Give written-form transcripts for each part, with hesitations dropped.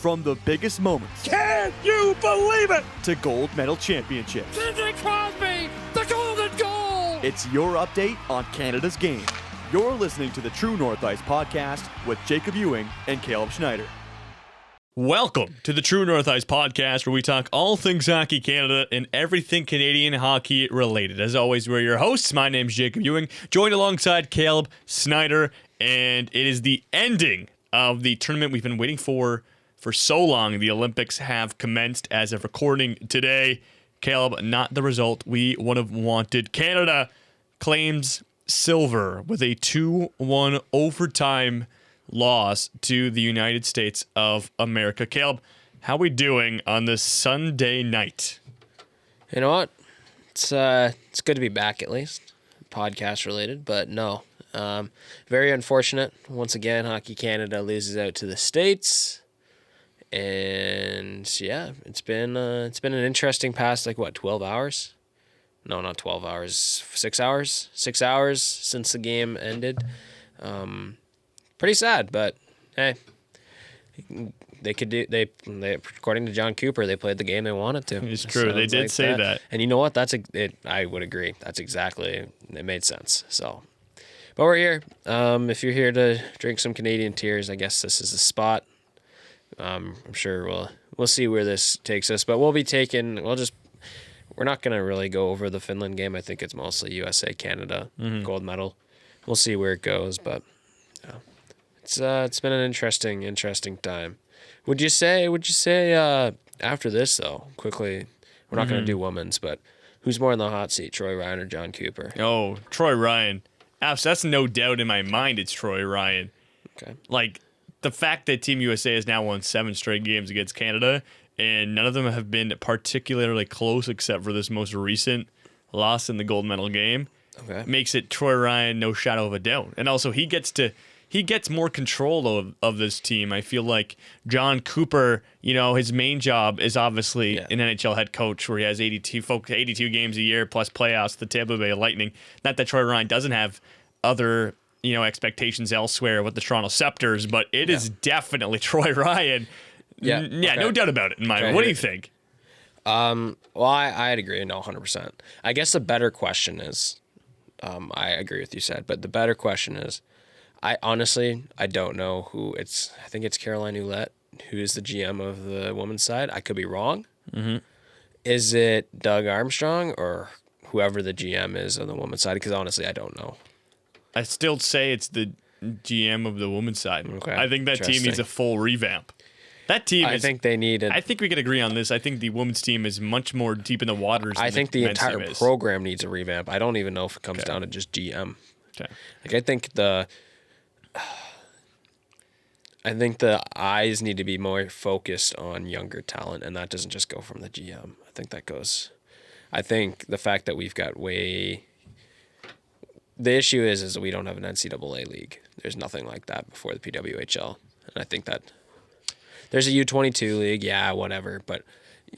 From the biggest moments. Can you believe it? To gold medal championships. Sidney Crosby, the golden goal! It's your update on Canada's game. You're listening to the True North Ice podcast with Jacob Ewing and Caleb Snyder. Welcome to the True North Ice podcast, where we talk all things Hockey Canada and everything Canadian hockey related. As always, we're your hosts. My name's Jacob Ewing, joined alongside Caleb Snyder, and it is the ending of the tournament we've been waiting for so long. The Olympics have commenced as of recording today. Caleb, not the result we would have wanted. Canada claims silver with a 2-1 overtime loss to the United States of America. Caleb, how are we doing on this Sunday night? You know what? It's good to be back, at least, podcast related, but no. Very unfortunate. Once again, Hockey Canada loses out to the States. And yeah, it's been an interesting past 12 hours? No, not 12 hours. 6 hours. 6 hours since the game ended. Pretty sad, but hey, they could do. They according to John Cooper, they played the game they wanted to. It's true. They did say that. And you know what? I would agree. That's exactly. It made sense. So, but we're here. If you're here to drink some Canadian tears, I guess this is the spot. I'm sure we'll see where this takes us, but we're not going to really go over the Finland game. I think it's mostly USA, Canada, gold medal. We'll see where it goes, but it's been an interesting time. Would you say after this though, quickly, we're not going to do women's, but who's more in the hot seat, Troy Ryan or John Cooper? Oh, Troy Ryan. That's no doubt in my mind it's Troy Ryan. Okay. The fact that Team USA has now won 7 straight games against Canada, and none of them have been particularly close except for this most recent loss in the gold medal game, makes it Troy Ryan, no shadow of a doubt. And also, he gets more control of this team. I feel like John Cooper, his main job is obviously an NHL head coach, where he has 82 games a year plus playoffs, the Tampa Bay Lightning. Not that Troy Ryan doesn't have other expectations elsewhere with the Toronto Scepters, but it is definitely Troy Ryan. No doubt about it in my mind. What do you think? Well, I'd agree. No, 100%. I guess the better question is, I agree with you said, but the better question is, I don't know who it's. I think it's Caroline Ouellette, who is the GM of the women's side. I could be wrong. Mm-hmm. Is it Doug Armstrong or whoever the GM is on the women's side? Because honestly, I don't know. I still say it's the GM of the women's side. Okay. I think that team needs a full revamp. That team I think they need I think we can agree on this. I think the women's team is much more deep in the waters than I think the entire program needs a revamp. I don't even know if it comes down to just GM. Okay. I think the eyes need to be more focused on younger talent, and that doesn't just go from the GM. I think the fact that we've got the issue is that we don't have an NCAA league. There's nothing like that before the PWHL. And I think that there's a U22 league, whatever, but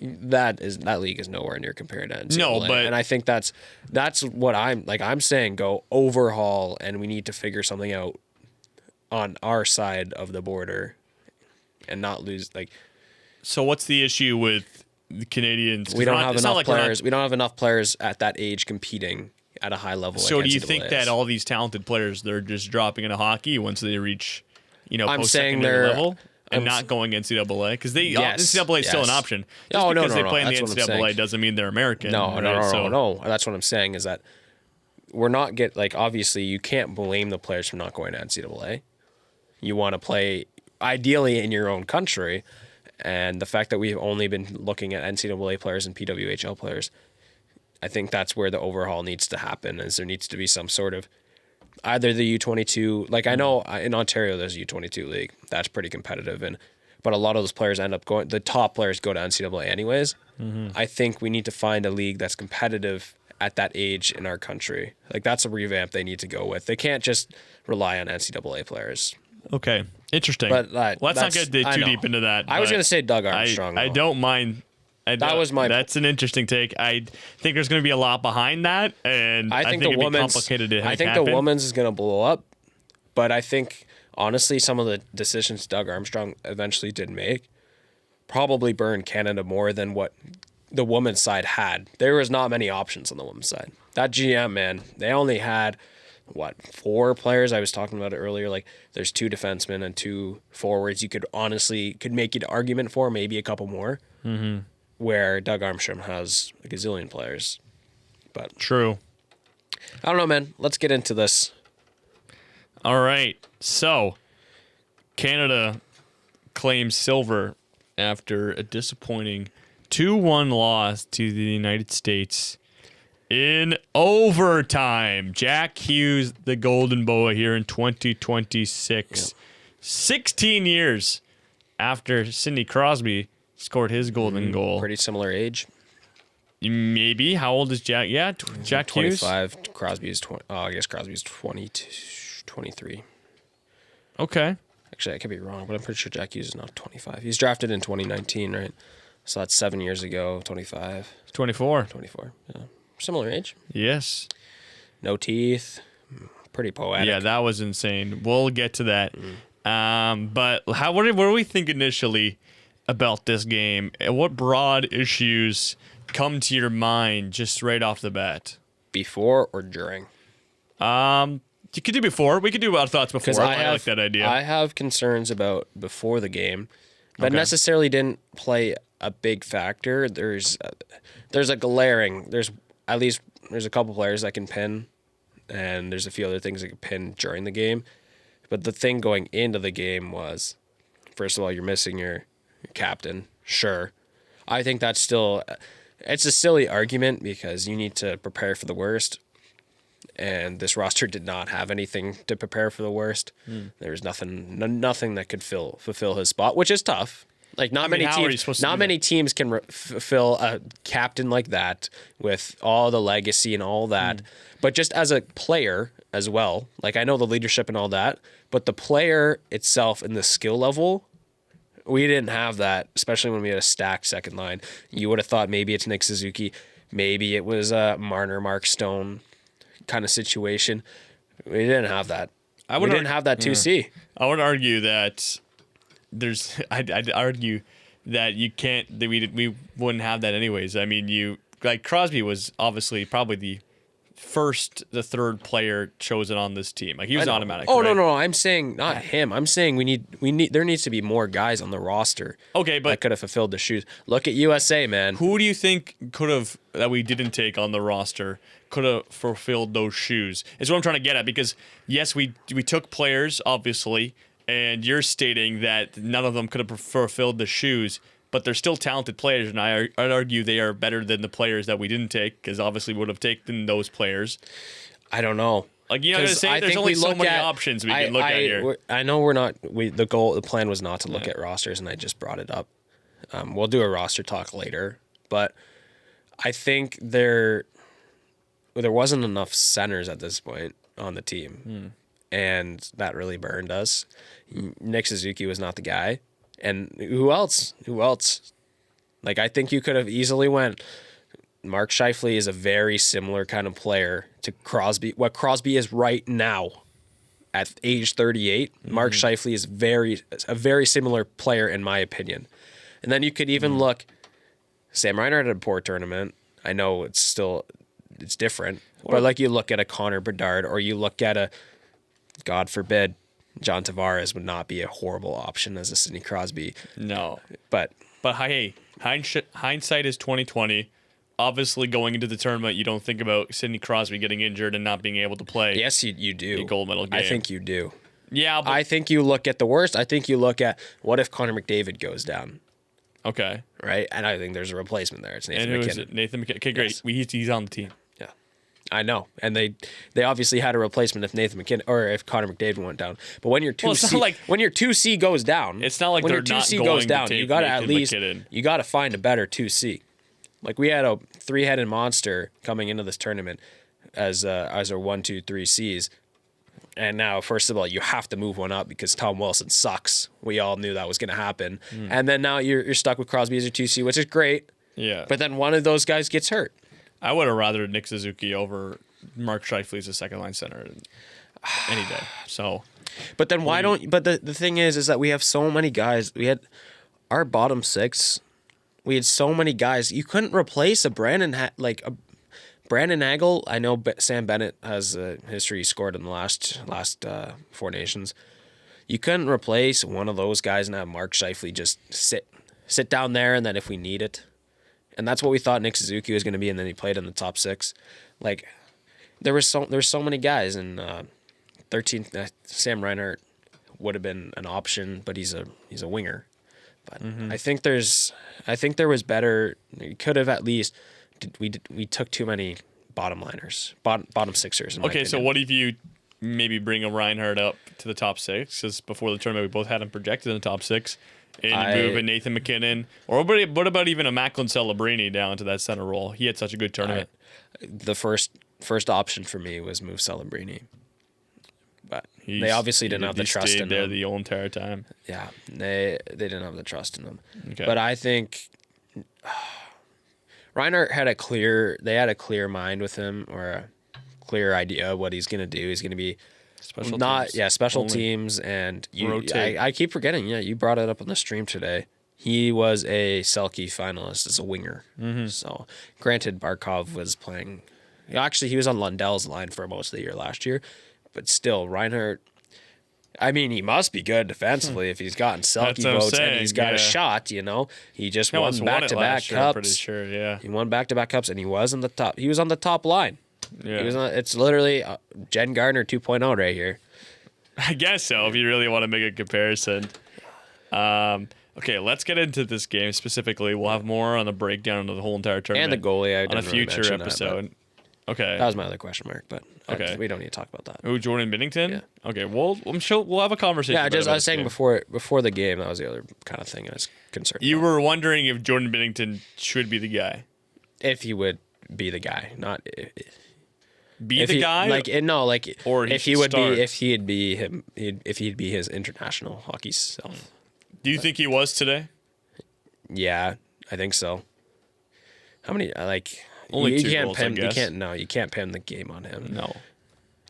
that league is nowhere near compared to NCAA. No, but and I think that's what I'm saying, go overhaul, and we need to figure something out on our side of the border and not lose So what's the issue with the Canadians? We don't have enough players. We don't have enough players at that age competing at a high level. So do you think that all these talented players, they're just dropping into hockey once they reach, post-secondary level and not going NCAA? Because NCAA is still an option. Just because they play in the NCAA doesn't mean they're American. No. That's what I'm saying is that we're not obviously you can't blame the players for not going to NCAA. You want to play ideally in your own country, and the fact that we've only been looking at NCAA players and PWHL players, I think that's where the overhaul needs to happen, is there needs to be some sort of either the U22, I know in Ontario there's a U22 league. That's pretty competitive, but a lot of those players end up the top players go to NCAA anyways. Mm-hmm. I think we need to find a league that's competitive at that age in our country. That's a revamp they need to go with. They can't just rely on NCAA players. Okay, interesting. But let's not get too deep into that. I was going to say Doug Armstrong. I don't mind. That's an interesting take. I think there's going to be a lot behind that, and I think it'd be complicated to I think the women's is going to blow up, but I think honestly some of the decisions Doug Armstrong eventually did make probably burned Canada more than what the women's side had. There was not many options on the women's side. That GM, man, they only had, 4 players? I was talking about it earlier. Like, there's 2 defensemen and 2 forwards. You could make an argument for, maybe a couple more. Mm-hmm. Where Doug Armstrong has a gazillion players. But True. I don't know, man. Let's get into this. All right. So, Canada claims silver after a disappointing 2-1 loss to the United States in overtime. Jack Hughes, the Golden Boa, here in 2026. Yep. 16 years after Sidney Crosby scored his golden goal. Pretty similar age. Maybe. How old is Jack? Yeah, Jack 25. Hughes? Crosby is 20. I guess Crosby's 23. Okay. Actually, I could be wrong, but I'm pretty sure Jack Hughes is not 25. He's drafted in 2019, right? So that's 7 years ago, 25. 24. 24, yeah. Similar age. Yes. No teeth. Pretty poetic. Yeah, that was insane. We'll get to that. But what do we think initially about this game? What broad issues come to your mind just right off the bat? Before or during? You could do before. We could do our thoughts before. I like that idea. I have concerns about before the game, but necessarily didn't play a big factor. There's a glaring. There's a couple players I can pin, and there's a few other things I can pin during the game. But the thing going into the game was, first of all, you're missing your captain. Sure, I think that's still. It's a silly argument because you need to prepare for the worst. And this roster did not have anything to prepare for the worst. There was nothing that could fulfill his spot, which is tough. Like not many teams can fulfill a captain like that with all the legacy and all that. But just as a player as well, like I know the leadership and all that, but the player itself and the skill level, we didn't have that, especially when we had a stacked second line. You would have thought maybe it's Nick Suzuki, maybe it was Marner, Mark Stone kind of situation. We didn't have that. We didn't have that 2C. I would argue that I'd argue that you can't. That we wouldn't have that anyways. I mean, Crosby was obviously probably the third player chosen on this team. Like he was automatic. Oh right? no! I'm saying not him. I'm saying we need. There needs to be more guys on the roster. Okay, but that could have fulfilled the shoes. Look at USA, man. Who do you think could have that we didn't take on the roster? Could have fulfilled those shoes is what I'm trying to get at, because yes, we took players obviously, and you're stating that none of them could have fulfilled the shoes, but they're still talented players, and I'd argue they are better than the players that we didn't take, because obviously we would have taken those players. I don't know. Like there's only so many options we can look at here. I know we're not. The plan was not to look at rosters, and I just brought it up. We'll do a roster talk later, but I think there wasn't enough centers at this point on the team, and that really burned us. Nick Suzuki was not the guy, and who else? Like I think you could have easily went. Mark Scheifele is a very similar kind of player to Crosby. What Crosby is right now, at age 38, Mark Scheifele is a very similar player in my opinion. And then you could even look. Sam Reinhart had a poor tournament. I know it's different. But like you look at a Connor Bedard, or you look at a, God forbid, John Tavares would not be a horrible option as a Sidney Crosby. No. But hey, hindsight is 2020. Obviously, going into the tournament, you don't think about Sidney Crosby getting injured and not being able to play. Yes, you do. A gold medal game. I think you do. Yeah, but I think you look at the worst. I think you look at what if Connor McDavid goes down. Okay. Right? And I think there's a replacement there. It's Nathan McKinnon. Who is it? Nathan McKinnon. Okay, great. Yes. He's on the team. Yeah. I know. And they obviously had a replacement if Nathan McKinnon or if Connor McDavid went down. But when your 2C when your 2C goes down, it's not like when they're your 2C not goes going down, to take you got to Nathan at least McKinnon. you got to find a better 2C. Like we had a 3-headed monster coming into this tournament as our 1, 2, 3 C's. And now, first of all, you have to move one up because Tom Wilson sucks. We all knew that was going to happen. And then now you're stuck with Crosby as your 2C, which is great. Yeah. But then one of those guys gets hurt. I would have rather Nick Suzuki over Mark Scheifele as a second line center any day. So, but then why don't? But the thing is that we have so many guys. We had our bottom six, we had so many guys. You couldn't replace a Brandon Hagel. I know Sam Bennett has a history. He scored in the last Four Nations. You couldn't replace one of those guys and have Mark Scheifele just sit down there, and then if we need it. And that's what we thought Nick Suzuki was going to be, and then he played in the top six. Like, there's so many guys, and 13th Sam Reinhart would have been an option, but he's a winger. But I think there was better. You could have at least. We took too many bottom liners, bottom sixers. Okay, so what if you maybe bring a Reinhardt up to the top six? Because before the tournament, we both had him projected in the top six, and move a Nathan McKinnon, or what about even a Macklin Celebrini down to that center role? He had such a good tournament. The first option for me was move Celebrini. But they obviously didn't have the trust in him. There the whole entire time. Yeah, they didn't have the trust in him. Okay. But I think Reinhardt had a clear mind with him, or a clear idea of what he's going to do. He's going to be special teams, and I keep forgetting. Yeah, you brought it up on the stream today. He was a Selke finalist as a winger. Mm-hmm. So, granted, Barkov was playing. Actually, he was on Lundell's line for most of the year last year. But still, Reinhardt, I mean, he must be good defensively if he's gotten Selke votes and he's got a shot, you know. He just won back-to-back cups. I'm pretty sure, yeah. He won back-to-back cups, and he was on the top. He was on the top line. Yeah. It's literally Jen Gardner 2.0 right here. I guess so, if you really want to make a comparison. Okay, let's get into this game specifically. We'll have more on the breakdown of the whole entire tournament. And the goalie, on a future episode. Okay. That was my other question mark, but okay. We don't need to talk about that. Oh, Jordan Binnington? Yeah. Okay, well, I'm sure we'll have a conversation. Yeah, I was saying before the game, that was the other kind of thing I was concerned You about. were wondering if Jordan Binnington should be the guy. If he would be the guy, not guy? Or if he'd be his international hockey self. Do you think he was today? Yeah, I think so. How many Only two can't goals, pin, I guess. You can't pin the game on him. No.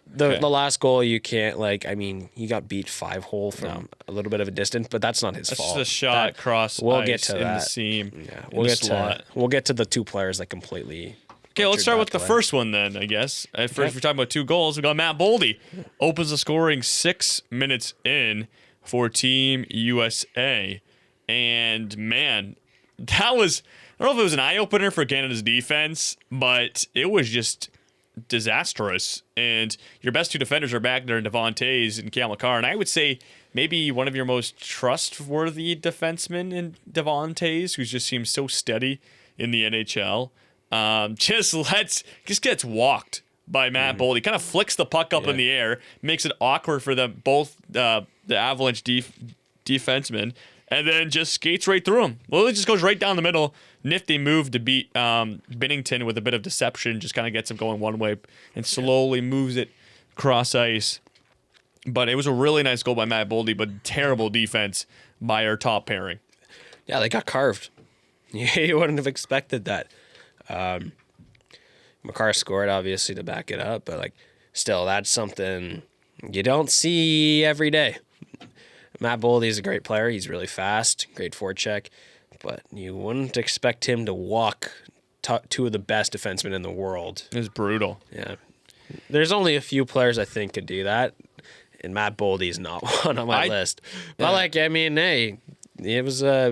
The last goal you can't he got beat 5-hole from a little bit of a distance, but that's not his fault. That's just a shot cross ice in the seam. Yeah, we'll get to the two players that completely. Okay, let's start with the first one then, I guess. First, we're talking about two goals. We got Matt Boldy opens the scoring 6 minutes in for Team USA. And man, that was, I don't know if it was an eye-opener for Canada's defense, but it was just disastrous. And your best two defenders are back there, Devon Toews and Cale Makar. And I would say maybe one of your most trustworthy defensemen in Devon Toews, who just seems so steady in the NHL. Just gets walked by Matt Boldy. Kind of flicks the puck up in the air, makes it awkward for them both, the Avalanche defensemen, and then just skates right through him. Well, it just goes right down the middle. Nifty move to beat Binnington with a bit of deception. Just kind of gets him going one way and slowly moves it cross ice. But it was a really nice goal by Matt Boldy, but terrible defense by our top pairing. Yeah, they got carved. You wouldn't have expected that. Makar scored, obviously, to back it up, but still, that's something you don't see every day. Matt Boldy is a great player. He's really fast, great forecheck, but you wouldn't expect him to walk two of the best defensemen in the world. It was brutal. Yeah. There's only a few players I think could do that, and Matt Boldy is not one on my list. But hey, it was a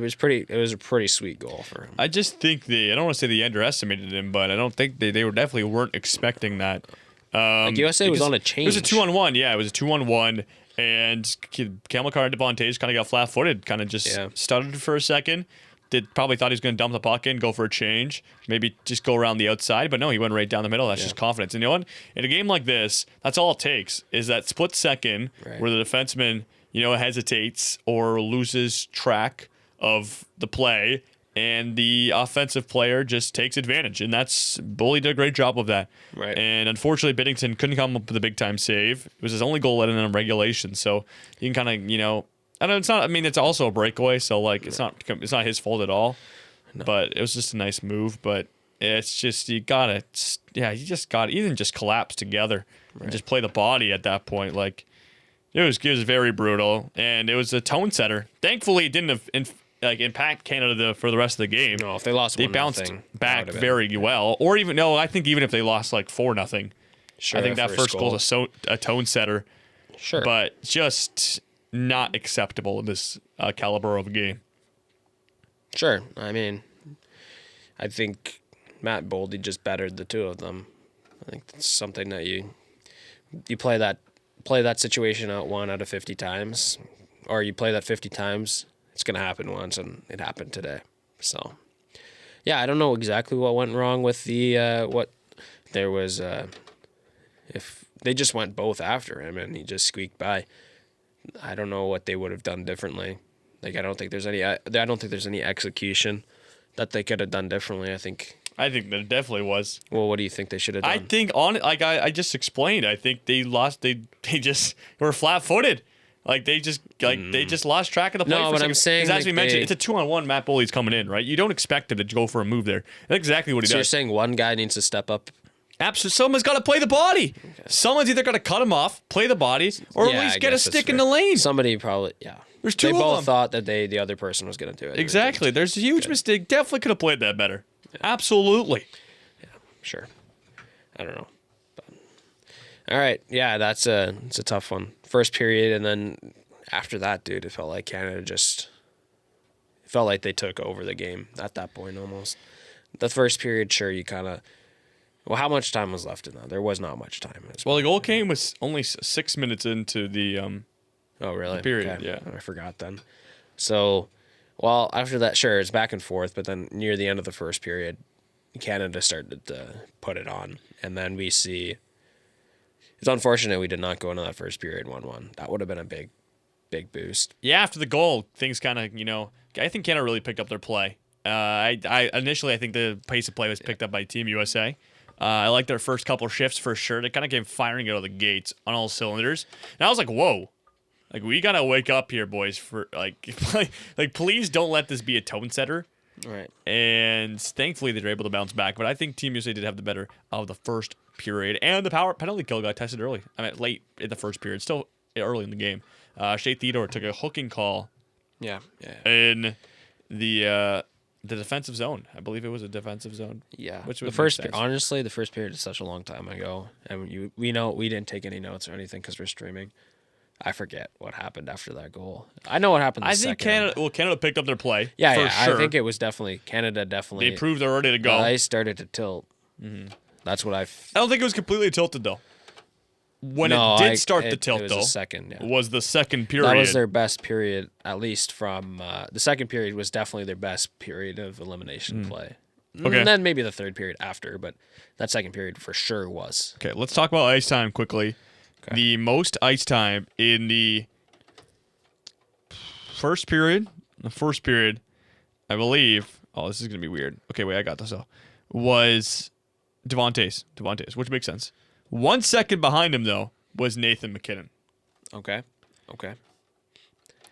pretty sweet goal for him. I just think I don't want to say they underestimated him, but I don't think they definitely weren't expecting that. USA was on a change. It was a 2-on-1. Yeah, it was a 2-on-1. And Cale Makar and Devon Toews kind of got flat-footed, kind of just stuttered for a second. Probably thought he was going to dump the puck in, go for a change, maybe just go around the outside. But no, he went right down the middle. That's just confidence. And you know what? In a game like this, that's all it takes is that split second where the defenseman, hesitates or loses track of the play, and the offensive player just takes advantage. And Boldy did a great job of that. Right. And unfortunately, Binnington couldn't come up with a big-time save. It was his only goal let in regulation. So you can kind of, I know it's not. I mean, it's also a breakaway, so it's not his fault at all. No. But it was just a nice move. But it's just you just got to even just collapse together and just play the body at that point. It was very brutal, and it was a tone setter. Thankfully, it didn't impact Canada for the rest of the game. No, if they lost, they 1-0, bounced back very well. Or even I think even if they lost like 4-0, sure, I think that first goal is a tone setter. Sure, but just not acceptable in this caliber of a game. Sure, I mean, I think Matt Boldy just bettered the two of them. I think that's something that you play that situation out 1 out of 50 times, or you play that 50 times. It's gonna happen once, and it happened today. So, yeah, I don't know exactly what went wrong with the what there was. If they just went both after him and he just squeaked by, I don't know what they would have done differently. Like I don't think there's any execution that they could have done differently. I think that it definitely was. Well, what do you think they should have done? I think I just explained. I think they lost. They just were flat-footed. Like they just lost track of the play. No, for but a second. I'm saying, as we mentioned, it's a 2-on-1. Matt Boldy's coming in, right? You don't expect him to go for a move there. That's exactly what he So does. you're saying one guy needs to step up? Absolutely. Someone's got to play the body. Okay. Someone's either got to cut him off, play the body, or at least get a stick in the lane. Somebody probably, yeah. There's two of them. They both thought that the other person was going to do it. Exactly. There's a huge mistake. Definitely could have played that better. Yeah. Absolutely. Yeah, sure. I don't know. But, all right. Yeah, it's a tough one. First period, and then after that, dude, it felt like Canada they took over the game at that point almost. The first period, sure, you kind of. Well, how much time was left in that? There was not much time. Well, the goal came was only 6 minutes into the oh, really? Period, okay. Yeah. I forgot then. So, well, after that, sure, it's back and forth, but then near the end of the first period, Canada started to put it on. And then we see, it's unfortunate we did not go into that first period 1-1. That would have been a big boost. Yeah, after the goal, things kind of, I think Canada really picked up their play. I initially think the pace of play was picked up by Team USA. I like their first couple of shifts for sure. They kind of came firing out of the gates on all cylinders. And I was like, whoa. Like, we got to wake up here, boys. For like, please don't let this be a tone setter. Right. And thankfully, they were able to bounce back. But I think Team USA did have the better of the first period. And the penalty kill got tested early. I mean, late in the first period. Still early in the game. Shea Theodore took a hooking call. Yeah. In the defensive zone. I believe it was a defensive zone. Yeah. Which honestly, the first period is such a long time ago. And we know we didn't take any notes or anything because we're streaming. I forget what happened after that goal. I know what happened the second. Canada picked up their play. Yeah, sure. I think it was Canada definitely. They proved they're ready to go. They started to tilt. Mm-hmm. That's what I don't think it was completely tilted, though. When it did start to tilt, though, was the second period. That was their best period, at least from the second period was definitely their best period of elimination play. Okay. And then maybe the third period after, but that second period for sure was. Okay, let's talk about ice time quickly. Okay. The most ice time in the first period, I believe. Oh, this is going to be weird. Okay, wait, I got this though. Was Devontae's, which makes sense. 1 second behind him, though, was Nathan MacKinnon. Okay.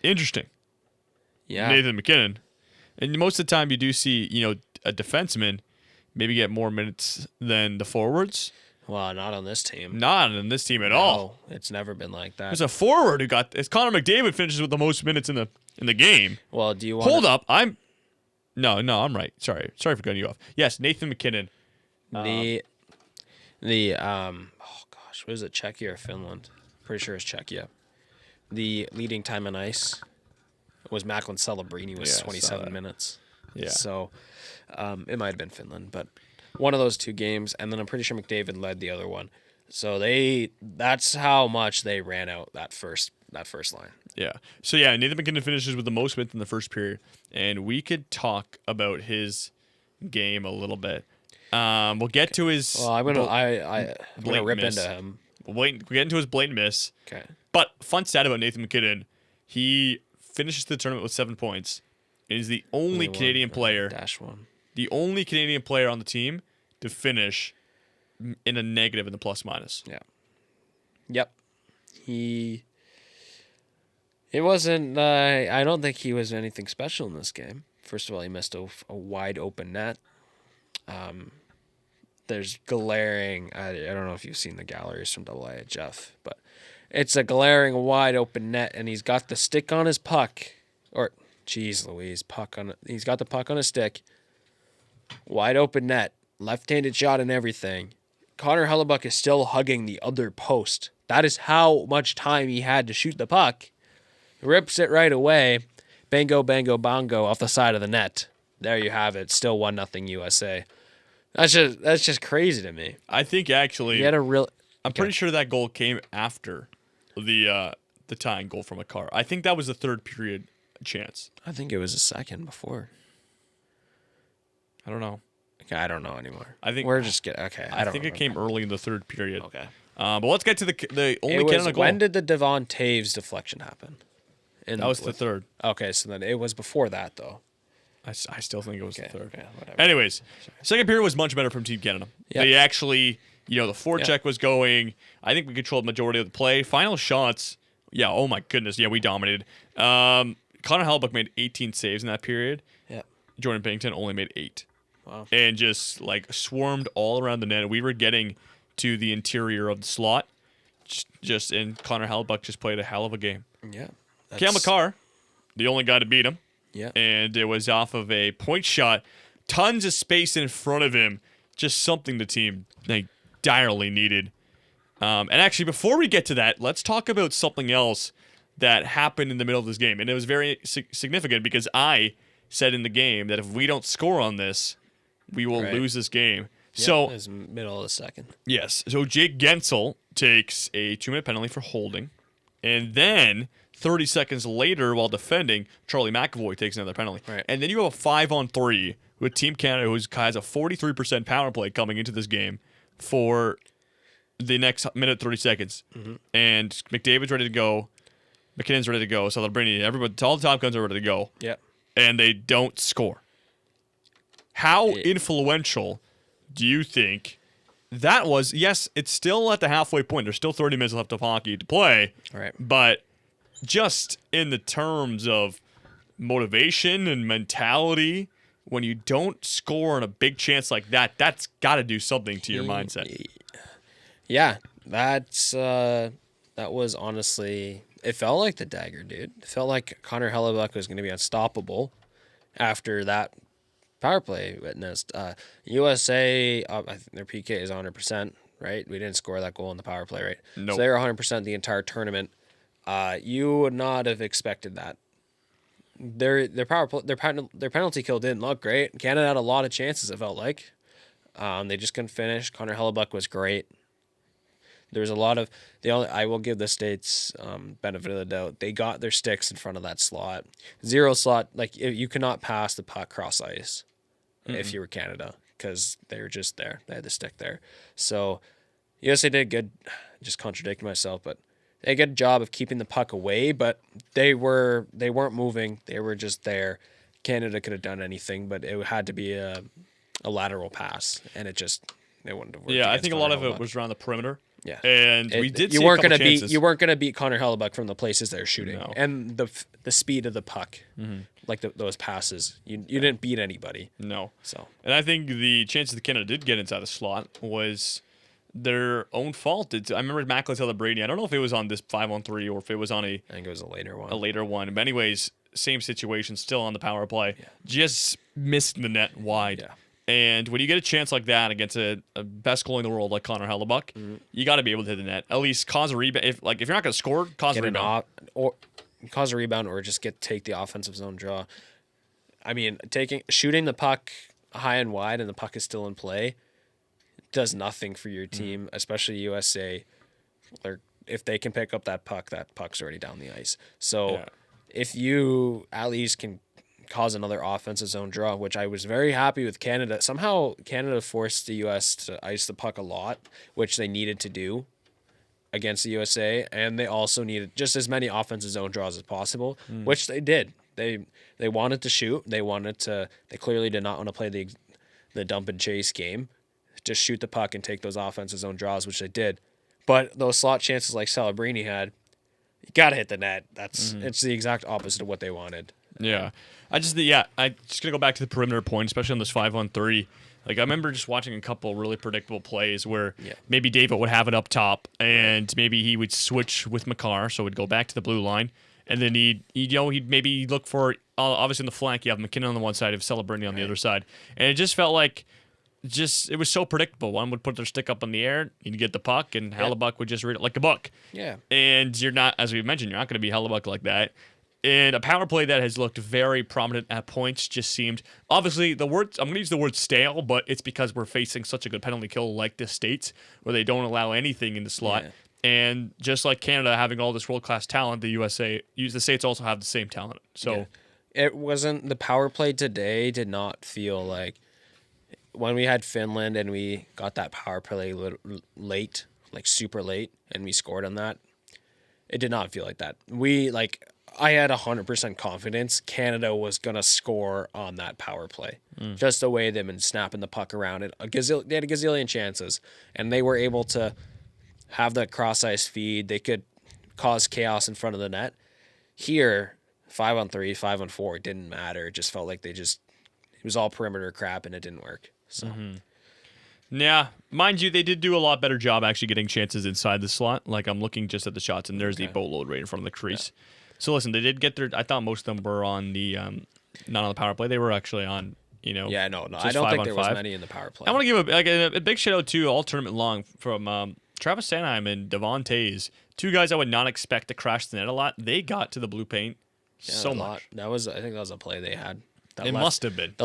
Interesting. Yeah. Nathan MacKinnon. And most of the time you do see, a defenseman maybe get more minutes than the forwards. Well, not on this team. Not on this team at all. It's never been like that. There's a forward who it's Connor McDavid finishes with the most minutes in the game. Well, do you want Hold up. No, I'm right. Sorry for cutting you off. Yes, Nathan MacKinnon. Oh gosh, what is it, Czechia or Finland? Pretty sure it's Czechia. The leading time on ice was Macklin Celebrini was 27 minutes. Yeah. So it might have been Finland, but one of those two games, and then I'm pretty sure McDavid led the other one. So that's how much they ran out that first line. Yeah. So yeah, Nathan MacKinnon finishes with the most minutes in the first period, and we could talk about his game a little bit. We'll get to his. Well, I'm gonna rip miss. into him. We'll get into his blatant miss. Okay. But fun stat about Nathan MacKinnon, he finishes the tournament with 7 points. And he's the only Canadian player. -1. The only Canadian player on the team to finish in a negative in the plus minus. Yeah. Yep. It wasn't. I don't think he was anything special in this game. First of all, he missed a wide open net. There's glaring. I don't know if you've seen the galleries from AA, Jeff, but it's a glaring wide open net, and he's got the stick on his puck, or Jeez Louise, he's got the puck on a stick. Wide open net, left-handed shot and everything. Connor Hellebuck is still hugging the other post. That is how much time he had to shoot the puck. He rips it right away. Bango, bango, bongo off the side of the net. There you have it. Still 1-0 USA. That's just crazy to me. I think actually, He had a real. I'm pretty sure that goal came after the tying goal from Makar. I think that was the third period chance. I think it was a second before. I don't know. Okay, I don't know anymore. I think we're just getting. Okay, I think it came early in the third period. Okay. But let's get to the only Canada goal. When did the Devon Taves deflection happen? That was the third. Okay, so then it was before that, though. I still think it was the third. Okay, whatever. Anyways, second period was much better from Team Canada. Yep. They actually, the forecheck was going. I think we controlled the majority of the play. Final shots, oh my goodness, we dominated. Connor Hellebuck made 18 saves in that period. Yeah. Jordan Bennington only made 8. Wow. And just swarmed all around the net. We were getting to the interior of the slot. And Connor Hellebuck just played a hell of a game. Yeah. Cam Makar, the only guy to beat him. Yeah. And it was off of a point shot. Tons of space in front of him. Just something the team direly needed. And actually, before we get to that, let's talk about something else that happened in the middle of this game. And it was very significant because I said in the game that if we don't score on this, we will lose this game. Yep, So it was middle of the second. yes. So Jake Gensel takes a 2-minute penalty for holding. And then 30 seconds later, while defending, Charlie McAvoy takes another penalty. Right. And then you have a 5-on-3 with Team Canada, who has a 43% power play coming into this game for the next minute 30 seconds. Mm-hmm. And McDavid's ready to go. McKinnon's ready to go. Celebrini, everybody, all the top guns are ready to go. Yep. And they don't score. How influential do you think that was? Yes, it's still at the halfway point. There's still 30 minutes left of hockey to play. Right. But just in the terms of motivation and mentality, when you don't score on a big chance like that, that's got to do something to your mindset. Yeah, that was honestly, it felt like the dagger, dude. It felt like Connor Hellebuck was going to be unstoppable after that power play witnessed. USA, I think their PK is 100%, right? We didn't score that goal in the power play, right? Nope. So they were 100% the entire tournament. You would not have expected that. Their penalty kill didn't look great. Canada had a lot of chances, it felt like. They just couldn't finish. Connor Hellebuck was great. There was a lot of I will give the States benefit of the doubt. They got their sticks in front of that slot. Zero slot, you cannot pass the puck cross ice if you were Canada because they were just there. They had the stick there. So USA did good. Just contradicting myself, but they did a good job of keeping the puck away. But they weren't moving. They were just there. Canada could have done anything, but it had to be a lateral pass, and it wouldn't have worked. Yeah, I think a lot of it was around the perimeter. Yeah, and we did. You see weren't going gonna to you weren't gonna beat Connor Hellebuck from the places they're shooting, No. and the speed of the puck, those passes. You didn't beat anybody. No. So And I think the chances that Canada did get inside the slot was their own fault. I remember Macklin Celebrini. I don't know if it was on this 5-on-3 or if it was on I think it was a later one. a later one. But anyways, same situation, still on the power play. Yeah. Just missed the net wide. Yeah. And when you get a chance like that against a best goalie in the world like Connor Hellebuck, you got to be able to hit the net. At least cause a rebound. If you're not going to score, cause a rebound. Or cause a rebound, or just take the offensive zone draw. I mean, shooting the puck high and wide, and the puck is still in play, does nothing for your team, especially USA. If they can pick up that puck's already down the ice. So if you at least can cause another offensive zone draw, which I was very happy with Canada. Somehow Canada forced the U.S. to ice the puck a lot, which they needed to do against the USA, and they also needed just as many offensive zone draws as possible, which they did. They wanted to shoot. They clearly did not want to play the dump and chase game. Just shoot the puck and take those offensive zone draws, which they did. But those slot chances like Celebrini had, you got to hit the net. It's the exact opposite of what they wanted. Yeah. I just going to go back to the perimeter point, especially on this 5-on-3. I remember just watching a couple really predictable plays where maybe David would have it up top and maybe he would switch with Makar, so it would go back to the blue line, And then he'd maybe look for, obviously in the flank, you have McKinnon on the one side, you have Celebrity on the other side. And it just felt like, it was so predictable. One would put their stick up in the air, you'd get the puck, and Hellebuck would just read it like a book. Yeah. And you're not, as we mentioned, you're not going to be Hellebuck like that. And a power play that has looked very prominent at points just seemed, obviously, I'm going to use the word stale, but it's because we're facing such a good penalty kill like the States, where they don't allow anything in the slot. Yeah. And just like Canada having all this world-class talent, the States also have the same talent. So it wasn't, the power play today did not feel like, when we had Finland and we got that power play late, like super late, and we scored on that, it did not feel like that. I had 100% confidence Canada was going to score on that power play. Just the way they've been snapping the puck around it. They had a gazillion chances, and they were able to have that cross-ice feed. They could cause chaos in front of the net. Here, 5-on-3, 5-on-4, it didn't matter. It just felt like it was all perimeter crap, and it didn't work. So. Yeah, mind you, they did do a lot better job actually getting chances inside the slot. Like, I'm looking just at the shots, and there's the boatload right in front of the crease. Yeah. So listen, they did get their. I thought most of them were on the not on the power play. They were actually on. Yeah, no. I don't think there was many in the power play. I want to give a big shout out to all tournament long from Travis Sanheim and Devon Tays, two guys I would not expect to crash the net a lot. They got to the blue paint so much. I think that was a play they had. Must have been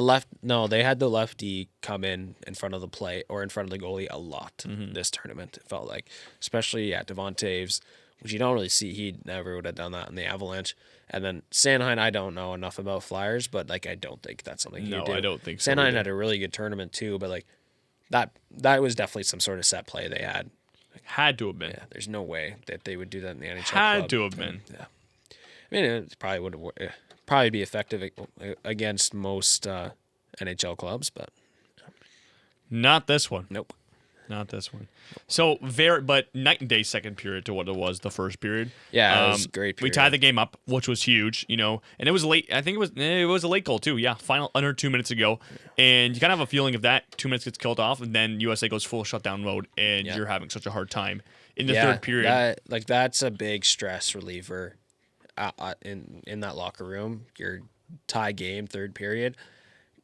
they had the lefty come in front of the play or in front of the goalie a lot this tournament. It felt like, especially Devon Taves, which you don't really see. He never would have done that in the Avalanche. And then Sanheim, I don't know enough about Flyers, but I don't think that's something he did. No, I don't think so. Sanheim had a really good tournament too, but that was definitely some sort of set play they had. Had to have been. Yeah, there's no way that they would do that in the NHL. Had to have been. Yeah, I mean, it probably would probably be effective against most NHL clubs, but not this one. Nope. Not this one. So but night and day second period to what it was the first period. Yeah, it was a great period. We tied the game up, which was huge, and it was late. I think it was a late goal too. Yeah, final under 2 minutes ago, and you kind of have a feeling if that 2 minutes gets killed off, and then USA goes full shutdown mode, and you're having such a hard time in the third period. That's a big stress reliever in that locker room. Your tie game, third period,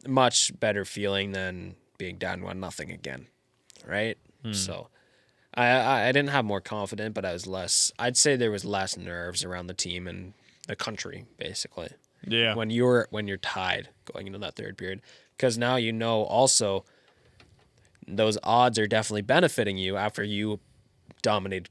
much better feeling than being down 1-0 again. Right? So I didn't have more confidence, but I'd say there was less nerves around the team and the country, basically. Yeah. When you're tied going into that third period. Because now also those odds are definitely benefiting you after you dominated,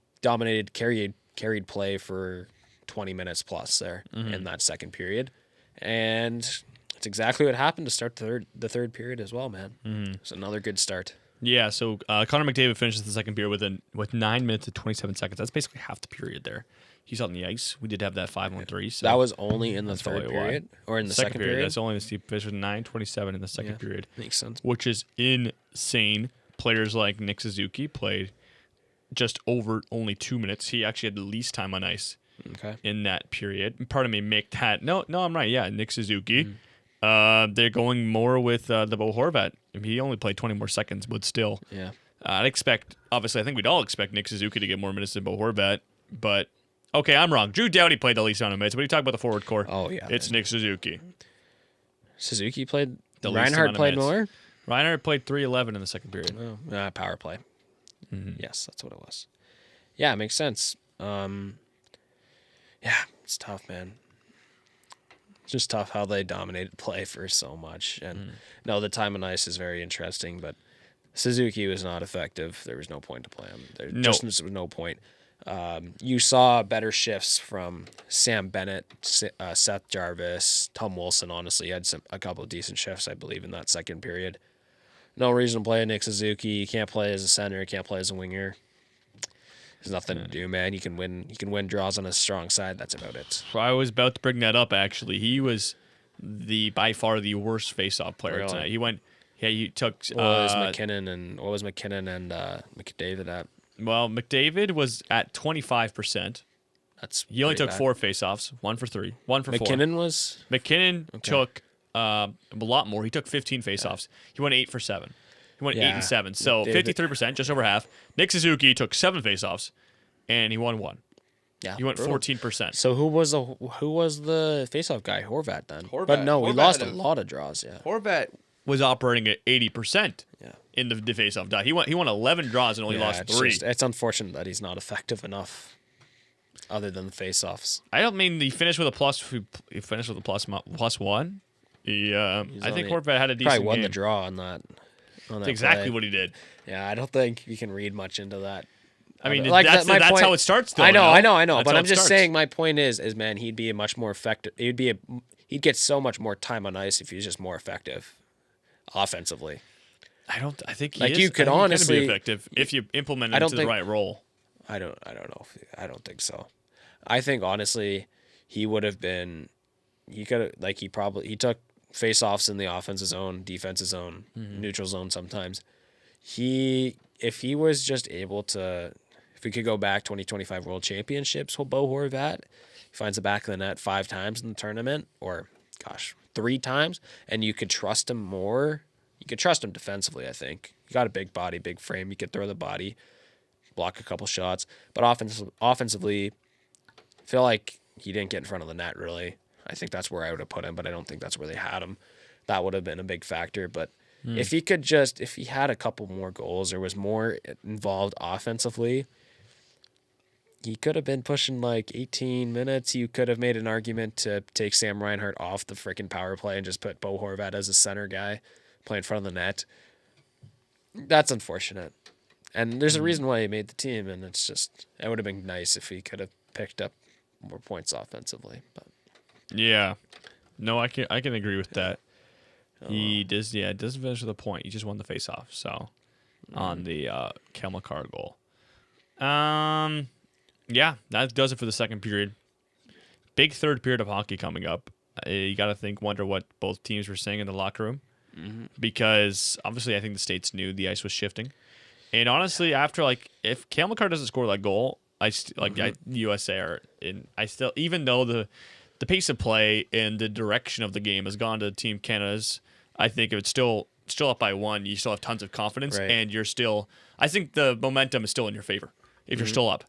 carried play for 20 minutes plus there in that second period. And it's exactly what happened to start the third period as well, man. It's another good start. Yeah, so Connor McDavid finishes the second period with 9 minutes and 27 seconds. That's basically half the period there. He's on the ice. We did have that 5-on-3. So that was only in the third period? Or in the second period? That's only the finished with 9:27 in the second period. Makes sense. Which is insane. Players like Nick Suzuki played just over only 2 minutes. He actually had the least time on ice in that period. Pardon me, make that. No, I'm right. Yeah, Nick Suzuki. They're going more with the Bo Horvat. I mean, he only played 20 more seconds, but still. Yeah. I think we'd all expect Nick Suzuki to get more minutes than Bo Horvat, but okay, I'm wrong. Drew Doughty played the least amount of minutes, but you talk about the forward core. Oh, yeah. It's Nick Suzuki. Suzuki played the Reinhardt played more? Reinhardt played 3:11 in the second period. Oh, power play. Yes, that's what it was. Yeah, it makes sense. Yeah, it's tough, man. It's just tough how they dominated play for so much. And no, the time on ice is very interesting, but Suzuki was not effective. There was no point to play him. There was no point. You saw better shifts from Sam Bennett, Seth Jarvis, Tom Wilson. Honestly, had a couple of decent shifts, I believe, in that second period. No reason to play Nick Suzuki. You can't play as a center. You can't play as a winger. There's nothing to do, man. You can win draws on a strong side. That's about it. I was about to bring that up. Actually, he was by far the worst face-off player tonight. He went. Yeah, he took. What was McKinnon and McDavid at? Well, McDavid was at 25%. He only took 4 face-offs, 1 for 3, 1 for 4. McKinnon took a lot more. He took 15 face-offs. He went 8 for 7. He went 8 and 7. So 53%, just over half. Nick Suzuki took 7 face-offs, and he won 1. Yeah, He went brutal. 14%. So who was the faceoff guy? Horvat then. But no, we Horvat lost a had lot of draws. Yeah. Horvat was operating at 80% in the face-off die. He won 11 draws and only lost 3. It's unfortunate that he's not effective enough other than the face-offs. I don't mean he finished with a plus. He finished with a plus 1. I think Horvat had a decent Probably won game. the draw on that. That's exactly play. what he did. Yeah, I don't think you can read much into that. I mean, Like, that's my point, how it starts. Though, I know. That's But how I'm it just starts. saying. My point is man, he'd be a much more effective. He'd get so much more time on ice if he was just more effective, offensively. I think he Like, is. you could I think he can honestly- be effective if you implement I him don't to the think- right role. I don't know. I don't think so. I think honestly, he would have been. He could have he took face-offs in the offensive zone, defensive zone, neutral zone sometimes. If he was just able to, if we could go back 2025 World Championships, Bo Horvat, he finds the back of the net 5 times in the tournament, or 3 times, and you could trust him more. You could trust him defensively, I think. He got a big body, big frame. You could throw the body, block a couple shots. But offensively, I feel like he didn't get in front of the net, really. I think that's where I would have put him, but I don't think that's where they had him. That would have been a big factor. But if he had a couple more goals or was more involved offensively, he could have been pushing like 18 minutes. You could have made an argument to take Sam Reinhart off the freaking power play and just put Bo Horvat as a center guy play in front of the net. That's unfortunate. And there's a reason why he made the team, and it's just, it would have been nice if he could have picked up more points offensively. But Yeah, no, I can agree with that. He does. Yeah, it doesn't finish with a point. He just won the face-off. So on the Cale Makar goal. Yeah, that does it for the second period. Big third period of hockey coming up. You got to wonder what both teams were saying in the locker room, because obviously I think the States knew the ice was shifting, and honestly, after if Cale Makar doesn't score that goal, USA are in. I still, even though the pace of play and the direction of the game has gone to Team Canada's, I think if it's still up by 1, you still have tons of confidence, Right. and you're still. I think the momentum is still in your favor if you're still up.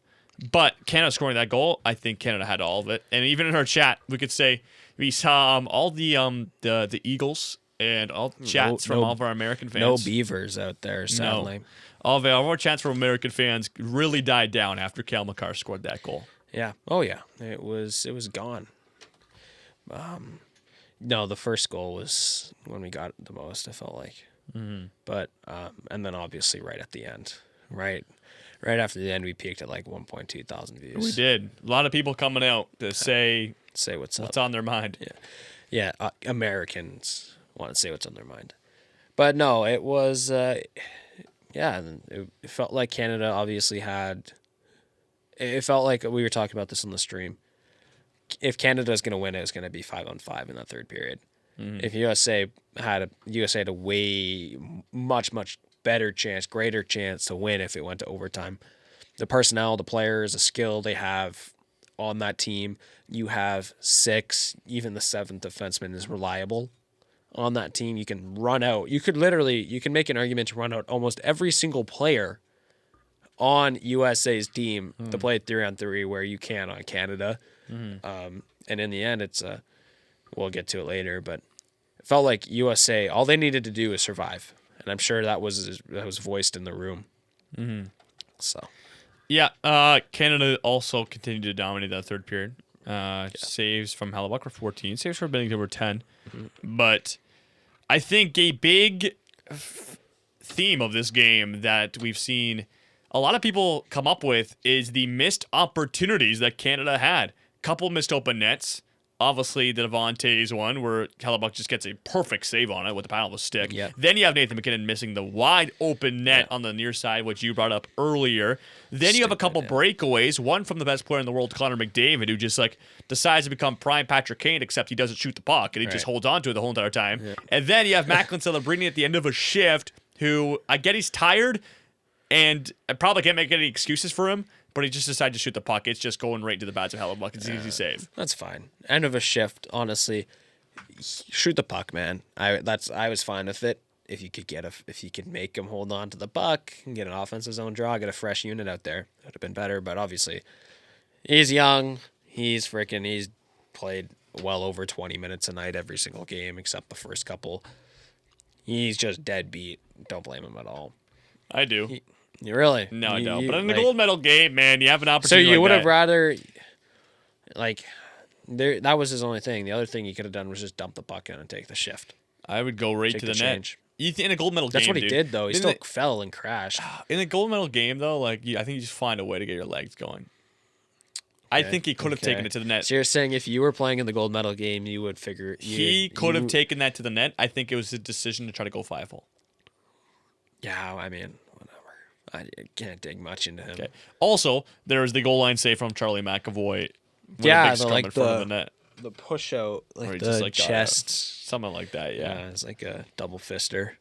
But Canada scoring that goal, I think Canada had all of it. And even in our chat, we could say we saw all the Eagles and all chats from all of our American fans. no Beavers out there, sadly. No. All of our chats from American fans really died down after Cale Makar scored that goal. Yeah. Oh yeah. It was gone. No, the first goal was when we got it the most, I felt like. But and then obviously right at the end, right after the end, we peaked at like 1.2 thousand views. We did. A lot of people coming out to say what's up. what's on their mind. Yeah, Americans want to say what's on their mind. But no, it was, it felt like Canada obviously had, it felt like we were talking about this on the stream. If Canada's going to win, it's going to be 5-on-5 in that third period. If USA had a way much better chance, greater chance to win if it went to overtime. The personnel, the players, the skill they have on that team. You have 6, even the 7th defenseman is reliable on that team. You can run out. You can make an argument to run out almost every single player on USA's team to play 3-on-3 where you can on Canada. And in the end, it's we'll get to it later, but it felt like USA, all they needed to do is survive. And I'm sure that was voiced in the room. So, yeah, Canada also continued to dominate that third period. Saves from Hellebuck were 14. Saves for Bennington were 10. But I think a big theme of this game that we've seen a lot of people come up with is the missed opportunities that Canada had. Couple missed open nets. Obviously, the Devontae's one where Hellebuck just gets a perfect save on it with the paddle of a stick. Yeah. Then you have Nathan McKinnon missing the wide open net on the near side, which you brought up earlier. Then you have a couple breakaways, one from the best player in the world, Connor McDavid, who just decides to become prime Patrick Kane, except he doesn't shoot the puck, and he just holds on to it the whole entire time. Yeah. And then you have Macklin Celebrini at the end of a shift, who I get he's tired, and I probably can't make any excuses for him, but he just decided to shoot the puck. It's just going right into the bats of Hellebuck. It's an easy save. That's fine. End of a shift, honestly. Shoot the puck, man. I was fine with it. If you could make him hold on to the puck and get an offensive zone draw, get a fresh unit out there, it would have been better. But obviously, He's young. He's played well over 20 minutes a night every single game except the first couple. He's just deadbeat. Don't blame him at all. I do. You really? No, I don't. But in the gold medal game, man, you have an So opportunity. you like would have that. rather, that was his only thing. The other thing he could have done was just dump the puck in and take the shift. I would go right Take to the net. change. In a gold medal That's game, what he dude. did, though. He In still the- fell and crashed. In a gold medal game, though, I think you just find a way to get your legs going. I think he could have taken it to the net. So you're saying if you were playing in the gold medal game, you would figure He could have taken that to the net. I think it was a decision to try to go 5-hole. Yeah, I mean, whatever. I can't dig much into him. Okay. Also, there was the goal line save from Charlie McAvoy. with a Yeah, big scrum in front of the net. The push out, Or he like just the got chest. something like that. Yeah. It's like a double fister.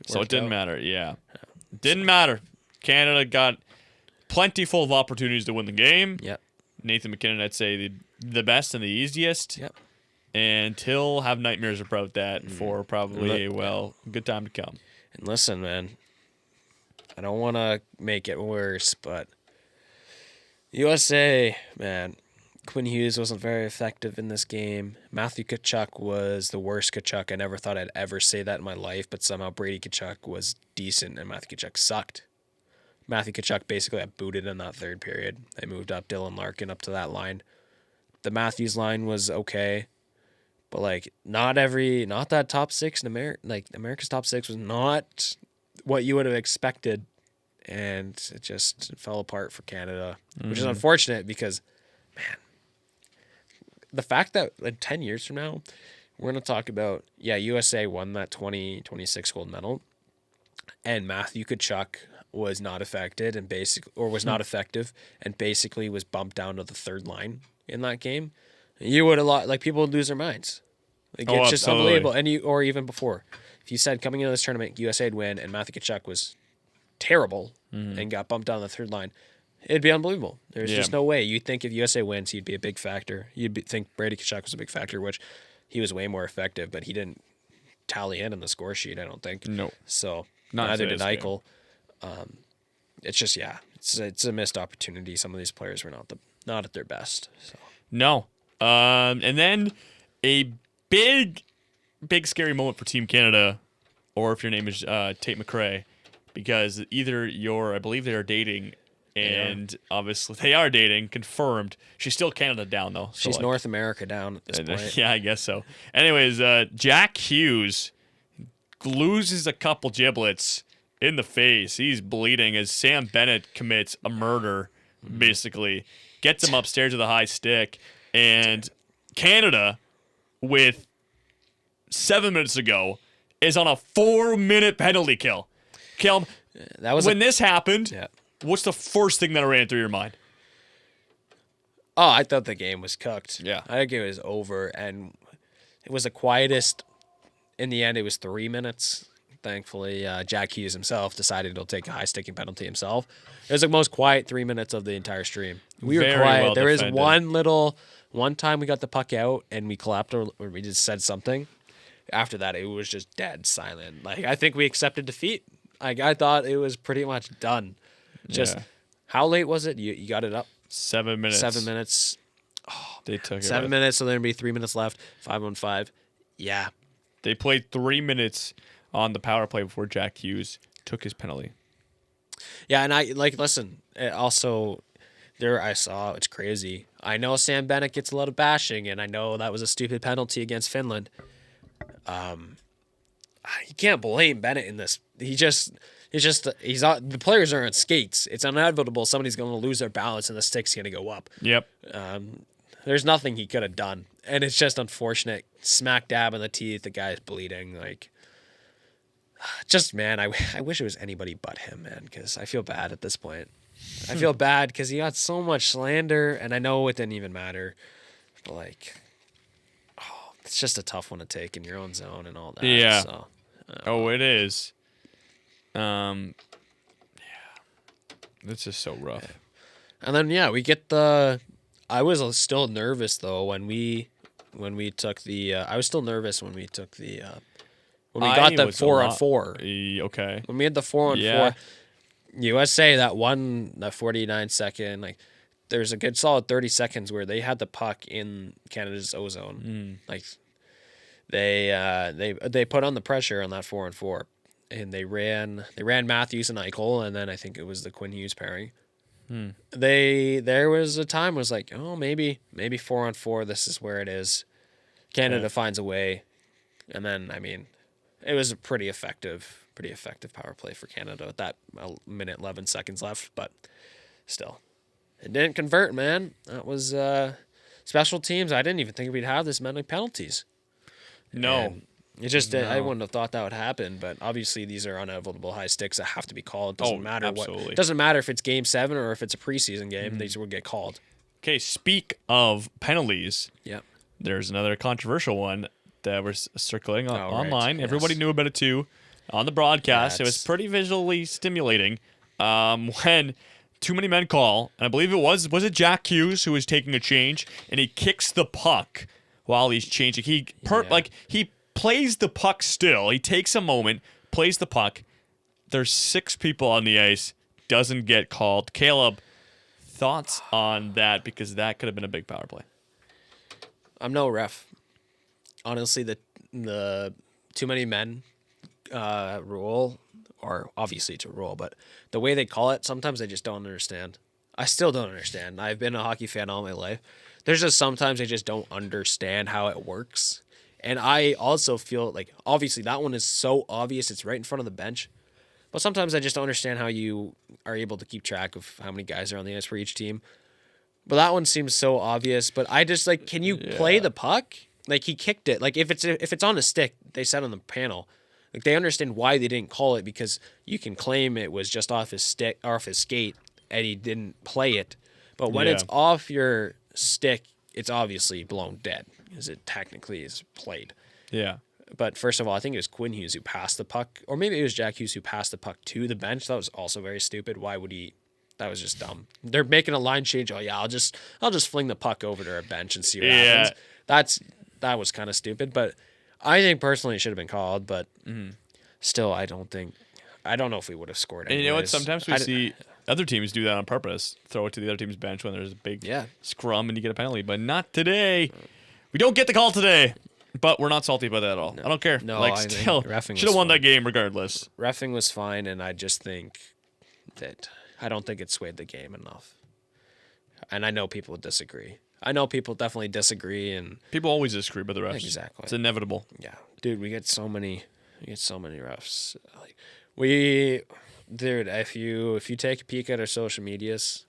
So it Worked didn't out. matter. Yeah. Didn't matter. Canada got plenty full of opportunities to win the game. Yep. Nathan McKinnon, I'd say the best and the easiest. Yep. And he'll have nightmares about that for probably a good time to come. And listen, man, I don't want to make it worse, but USA, man, Quinn Hughes wasn't very effective in this game. Matthew Tkachuk was the worst Tkachuk. I never thought I'd ever say that in my life, but somehow Brady Tkachuk was decent and Matthew Tkachuk sucked. Matthew Tkachuk basically got booted in that third period. They moved up Dylan Larkin up to that line. The Matthews line was okay, but not that top six in America. America's top six was not what you would have expected, and it just fell apart for Canada, which is unfortunate because, man, the fact that 10 years from now, we're going to talk about, USA won that 2026 gold medal, and Matthew Tkachuk was not affected and not effective and basically was bumped down to the third line in that game. You would people would lose their minds. It's just unbelievable. And or even before, if you said coming into this tournament, USA'd win and Matthew Tkachuk was terrible and got bumped down the third line, it'd be unbelievable. There's just no way. You'd think if USA wins, he'd be a big factor. Think Brady Tkachuk was a big factor, which he was way more effective, but he didn't tally in the score sheet, I don't think. No. So Not neither did today's Eichel. It's just it's a missed opportunity. Some of these players were not at their best. So. No. And then a big scary moment for Team Canada, or if your name is Tate McRae, because I believe they are dating, and obviously they are dating, confirmed. She's still Canada down, though. So She's North America down at this point. Yeah, I guess so. Anyways, Jack Hughes loses a couple giblets in the face. He's bleeding as Sam Bennett commits a murder, basically. Gets him upstairs with a high stick. And Canada, with 7 minutes to go, is on a 4-minute penalty kill. Kelm, when this happened, what's the first thing that ran through your mind? Oh, I thought the game was cooked. Yeah. I think it was over, and it was the quietest. In the end, it was 3 minutes. Thankfully, Jack Hughes himself decided he'll take a high-sticking penalty himself. It was the most quiet 3 minutes of the entire stream. We were Very quiet. well There is defended. one time we got the puck out and we clapped or we just said something. After that, it was just dead silent. I think we accepted defeat. I thought it was pretty much done. Just how late was it? You got it up? 7 minutes. 7 minutes. They took it. 7 minutes, so there'd be 3 minutes left. 5-on-5. Yeah. They played 3 minutes on the power play before Jack Hughes took his penalty. Yeah, and listen, also, I saw, it's crazy. I know Sam Bennett gets a lot of bashing, and I know that was a stupid penalty against Finland. You can't blame Bennett in this. The players are on skates. It's inevitable somebody's going to lose their balance and the stick's going to go up. Yep. There's nothing he could have done. And it's just unfortunate. Smack dab in the teeth, the guy's bleeding. Man, I wish it was anybody but him, man, because I feel bad at this point. I feel bad because he got so much slander, and I know it didn't even matter. But, it's just a tough one to take in your own zone and all that. Yeah. So, it is. Yeah. It's just so rough. And then, we get I was still nervous, though, when we took the... I was still nervous when we took the... when we got the 4-on-4. Okay. When we had the 4-on-4, USA, that 49-second, there's a good solid 30 seconds where they had the puck in Canada's O-zone. Like they put on the pressure on that 4-on-4, and they ran Matthews and Eichel, and then I think it was the Quinn Hughes pairing. There was a time was like, oh, maybe 4-on-4, this is where it is. Canada finds a way, and then I mean, it was a pretty effective power play for Canada with that minute 11 seconds left, but still, it didn't convert, man. That was special teams. I didn't even think we'd have this many penalties. No. And it just I wouldn't have thought that would happen, but obviously these are unavoidable high sticks that have to be called. It doesn't matter absolutely. It doesn't matter if it's game 7 or if it's a preseason game. These will get called. Okay, speak of penalties. Yep. There's another controversial one that was circulating online. Right. Yes. Everybody knew about it too on the broadcast. It was pretty visually stimulating when too many men call, and I believe it was it Jack Hughes who was taking a change, and he kicks the puck while he's changing. He plays the puck still. He takes a moment, plays the puck. There's 6 people on the ice, doesn't get called. Caleb, thoughts on that, because that could have been a big power play. I'm no ref. Honestly, the too many men rule, or obviously it's a rule, but the way they call it, sometimes I just don't understand. I still don't understand. I've been a hockey fan all my life. There's just sometimes I just don't understand how it works. And I also feel like, obviously, that one is so obvious. It's right in front of the bench. But sometimes I just don't understand how you are able to keep track of how many guys are on the ice for each team. But that one seems so obvious. But I just, like, can you play the puck? Like, he kicked it. Like, if it's on a stick, they said on the panel, like, they understand why they didn't call it, because you can claim it was just off his stick, or off his skate, and he didn't play it. But when it's off your stick, it's obviously blown dead, because it technically is played. Yeah. But first of all, I think it was Quinn Hughes who passed the puck, or maybe it was Jack Hughes who passed the puck to the bench. That was also very stupid. Why would he? That was just dumb. They're making a line change. Oh yeah, I'll just fling the puck over to our bench and see what happens. That was kind of stupid. But I think personally it should have been called. But still, I don't know if we would have scored. And you know what? Sometimes we see other teams do that on purpose. Throw it to the other team's bench when there's a big scrum and you get a penalty. But not today. We don't get the call today. But we're not salty about that at all. No. I don't care. No, like, still, should have won that game regardless. Reffing was fine, and I just think that I don't think it swayed the game enough. And I know people disagree. I know people definitely disagree, and people always disagree about the refs. Exactly, it's inevitable. Yeah, dude, we get so many refs. Like, if you take a peek at our social medias,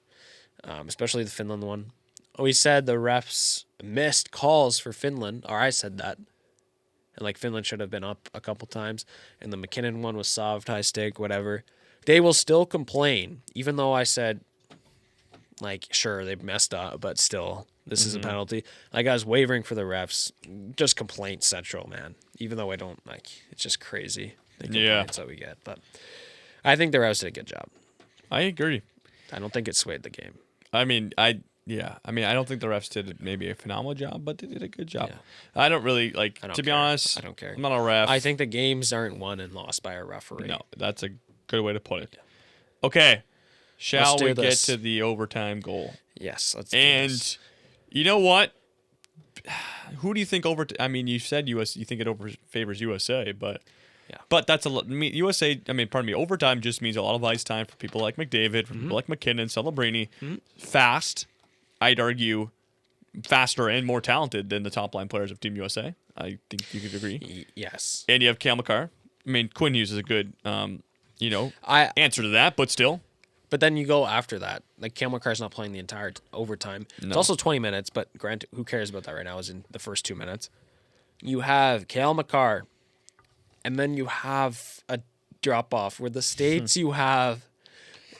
especially the Finland one, we said the refs missed calls for Finland, or I said that. And like Finland should have been up a couple times. And the McKinnon one was soft, high stick, whatever. They will still complain, even though I said, like, sure, they messed up, but still, this is a penalty. Like, I was wavering for the refs. Just complaint central, man. Even though I don't, like, it's just crazy. The complaints that we get. But I think the refs did a good job. I agree. I don't think it swayed the game. I don't think the refs did maybe a phenomenal job, but they did a good job. Yeah. I don't really, to be honest, I don't care. I'm not a ref. I think the games aren't won and lost by a referee. No, that's a good way to put it. Yeah. Okay, shall we get to the overtime goal? Yes, let's do this. You know what? Who do you think you said you think it favors USA, but... Yeah. But that's overtime just means a lot of ice time for people like McDavid, for people like McKinnon, Celebrini. Fast, I'd argue, faster and more talented than the top line players of Team USA. I think you could agree. Yes. And you have Cale Makar. Quinn Hughes is a good, answer to that, but still. But then you go after that. Like, Cale Makar's not playing the entire overtime. No. It's also 20 minutes, but granted, who cares about that right now? Is in the first 2 minutes. You have Cale Makar. And then you have a drop off where the states you have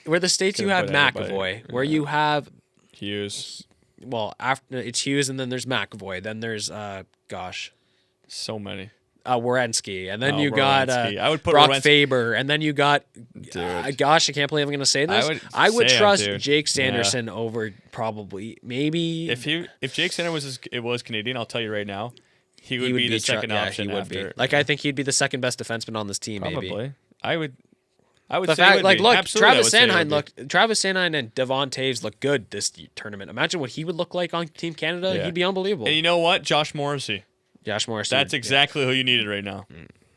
McAvoy, where you have Hughes. Well, after it's Hughes, and then there's McAvoy, then there's so many. Werenski, and then you got I would put Brock Faber, and then you got I can't believe I'm going to say this. I would trust Jake Sanderson over probably maybe if Jake Sanderson was Canadian, I'll tell you right now. He would be the second option. He would be. Like, I think he'd be the second best defenseman on this team. Probably. Maybe. I would. I would The say fact, it would like, be. look, Absolutely, I would say it would be. Travis Sanheim and Devon Taves look good this tournament. Imagine what he would look like on Team Canada. Yeah. He'd be unbelievable. And you know what? Josh Morrissey. Josh Morrissey. That's exactly who you needed right now.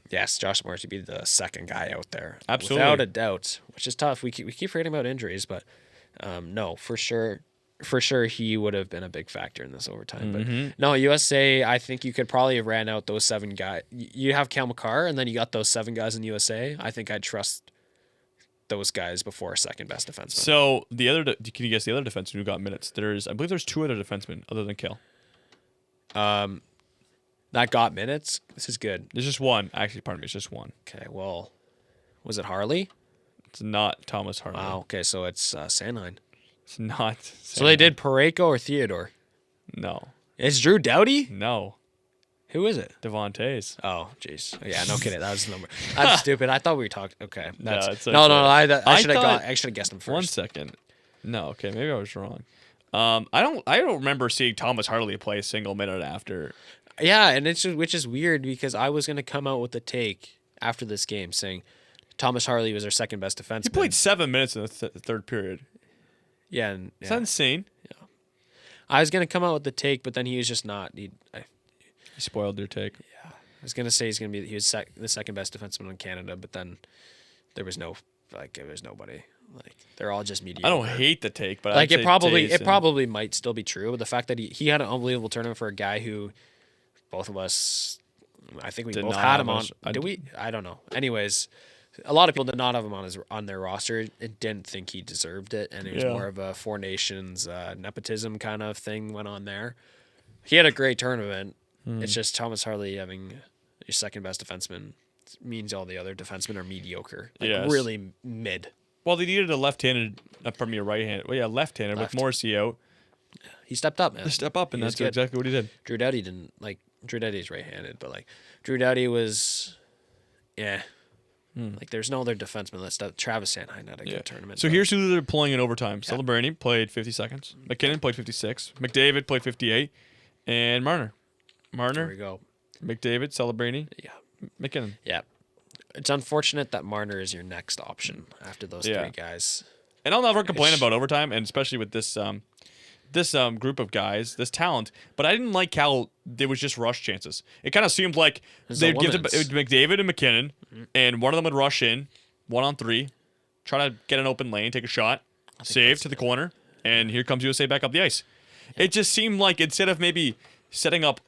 Yes, Josh Morrissey would be the second guy out there. Absolutely. Without a doubt, which is tough. We keep forgetting about injuries, but no, for sure. For sure, he would have been a big factor in this overtime. But no, USA, I think you could probably have ran out those 7 guys. You have Cal McCarr, and then you got those 7 guys in USA. I think I'd trust those guys before second best defenseman. So can you guess the other defenseman who got minutes? I believe there's 2 other defensemen other than Cal. That got minutes. This is good. There's just one. Actually, pardon me, it's just one. Okay, well, was it Harley? It's not Thomas Harley. Wow. Okay, so it's Sanheim. It's not. So they did Parayko or Theodore. No. It's Drew Doughty. No. Who is it? Devon Taves. Oh, jeez. Yeah, no kidding. That was the number. That's stupid. I thought we were talking. Okay. That's, it's no. okay. I should have guessed him first. 1 second. No, okay, maybe I was wrong. I don't remember seeing Thomas Harley play a single minute after. Yeah, and which is weird because I was gonna come out with the take after this game saying Thomas Harley was our second best defenseman. He played 7 minutes in the third period. Yeah, Is that insane? I was gonna come out with the take, but then he was just not. He spoiled your take. I was gonna say he was the second best defenseman in Canada, but then there was nobody. Like they're all just mediocre. I don't hate the take, but like I'd it say probably might still be true. But the fact that he had an unbelievable tournament for a guy who both of us, I think we Did both not had have him on. us- Did we? I don't know. Anyways, a lot of people did not have him on their roster and didn't think he deserved it, and it was more of a Four Nations nepotism kind of thing went on there. He had a great tournament. It's just Thomas Harley having your second best defenseman means all the other defensemen are mediocre, like really mid. Well, they needed a left-handed from your right-handed. Well, yeah, left-handed with Morrissey out. He stepped up, man. They step up, and He was that's good. exactly what he did. Drew Doughty didn't like. Drew Doughty's right-handed, but like Drew Doughty was, like there's no other defenseman. Travis Sanheim had a good tournament. So here's who they're pulling in overtime. Celebrini played 50 seconds. McKinnon played 56. McDavid played 58. And Marner. There we go. McDavid, Celebrini, Yeah, McKinnon. yeah. It's unfortunate that Marner is your next option after those 3 guys. And I'll never complain about overtime, and especially with this group of guys, this talent. But I didn't like how there was just rush chances. It kind of seemed like they'd give it to McDavid and McKinnon, and one of them would rush in, 1-on-3, try to get an open lane, take a shot, save to the corner, and here comes USA back up the ice. Yeah. It just seemed like instead of maybe setting up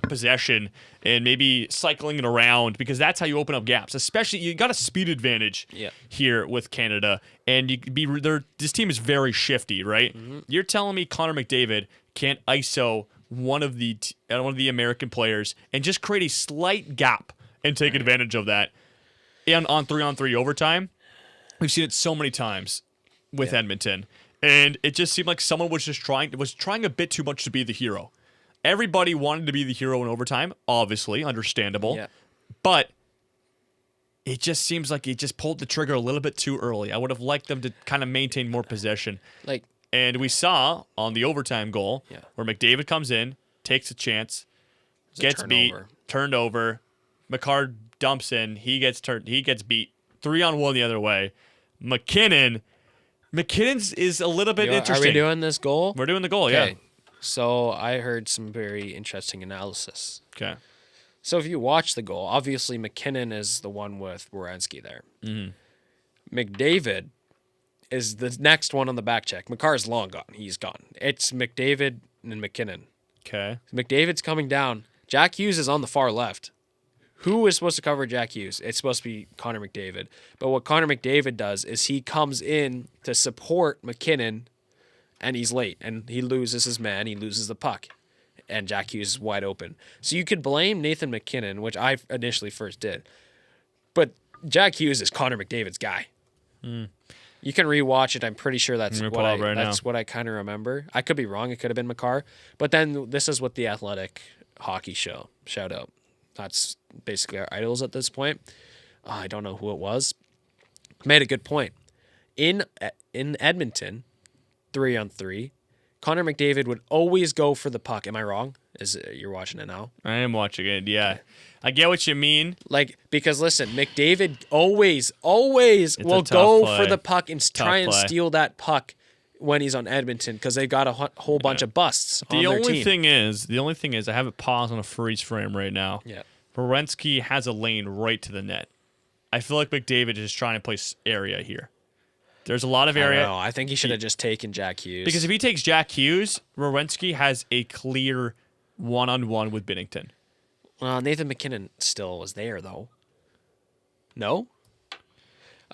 possession and maybe cycling it around, because that's how you open up gaps. Especially, you got a speed advantage here with Canada, and you could be there. This team is very shifty, right? You're telling me Connor McDavid can't ISO one of the American players and just create a slight gap and take advantage of that, and on 3-on-3 overtime. We've seen it so many times with Edmonton, and it just seemed like someone was just trying a bit too much to be the hero. Everybody wanted to be the hero in overtime, obviously, understandable. Yeah. But it just seems like he just pulled the trigger a little bit too early. I would have liked them to kind of maintain more possession. And we saw on the overtime goal where McDavid comes in, takes a chance, gets beat, turned over. McCarr dumps in, he gets beat 3-on-1 the other way. McKinnon's is a little bit interesting. Are we doing this goal? We're doing the goal, yeah. So I heard some very interesting analysis. Okay. So if you watch the goal, obviously McKinnon is the one with Werenski there. Mm-hmm. McDavid is the next one on the back check. McCarr's long gone. He's gone. It's McDavid and McKinnon. Okay. McDavid's coming down. Jack Hughes is on the far left. Who is supposed to cover Jack Hughes? It's supposed to be Connor McDavid. But what Connor McDavid does is he comes in to support McKinnon, and he's late, and he loses his man. He loses the puck, and Jack Hughes is wide open. So you could blame Nathan McKinnon, which I initially first did, but Jack Hughes is Connor McDavid's guy. You can rewatch it. I'm pretty sure that's what I kind of remember. I could be wrong. It could have been McCarr, but then this is what the Athletic Hockey Show shout out. That's basically our idols at this point. I don't know who it was. Made a good point. In Edmonton, 3-on-3, Connor McDavid would always go for the puck. Am I wrong? You're watching it now? I am watching it. Yeah, I get what you mean. Like, because listen, McDavid always will tough go play. for the puck and try and play. steal that puck when he's on Edmonton because they got a whole bunch of busts on The their only team. thing is, I have it paused on a freeze frame right now. Yeah. Werenski has a lane right to the net. I feel like McDavid is trying to play area here. There's a lot of I area. don't know. I think he should have just taken Jack Hughes. Because if he takes Jack Hughes, Werenski has a clear one-on-one with Binnington. Well, Nathan McKinnon still was there, though. No?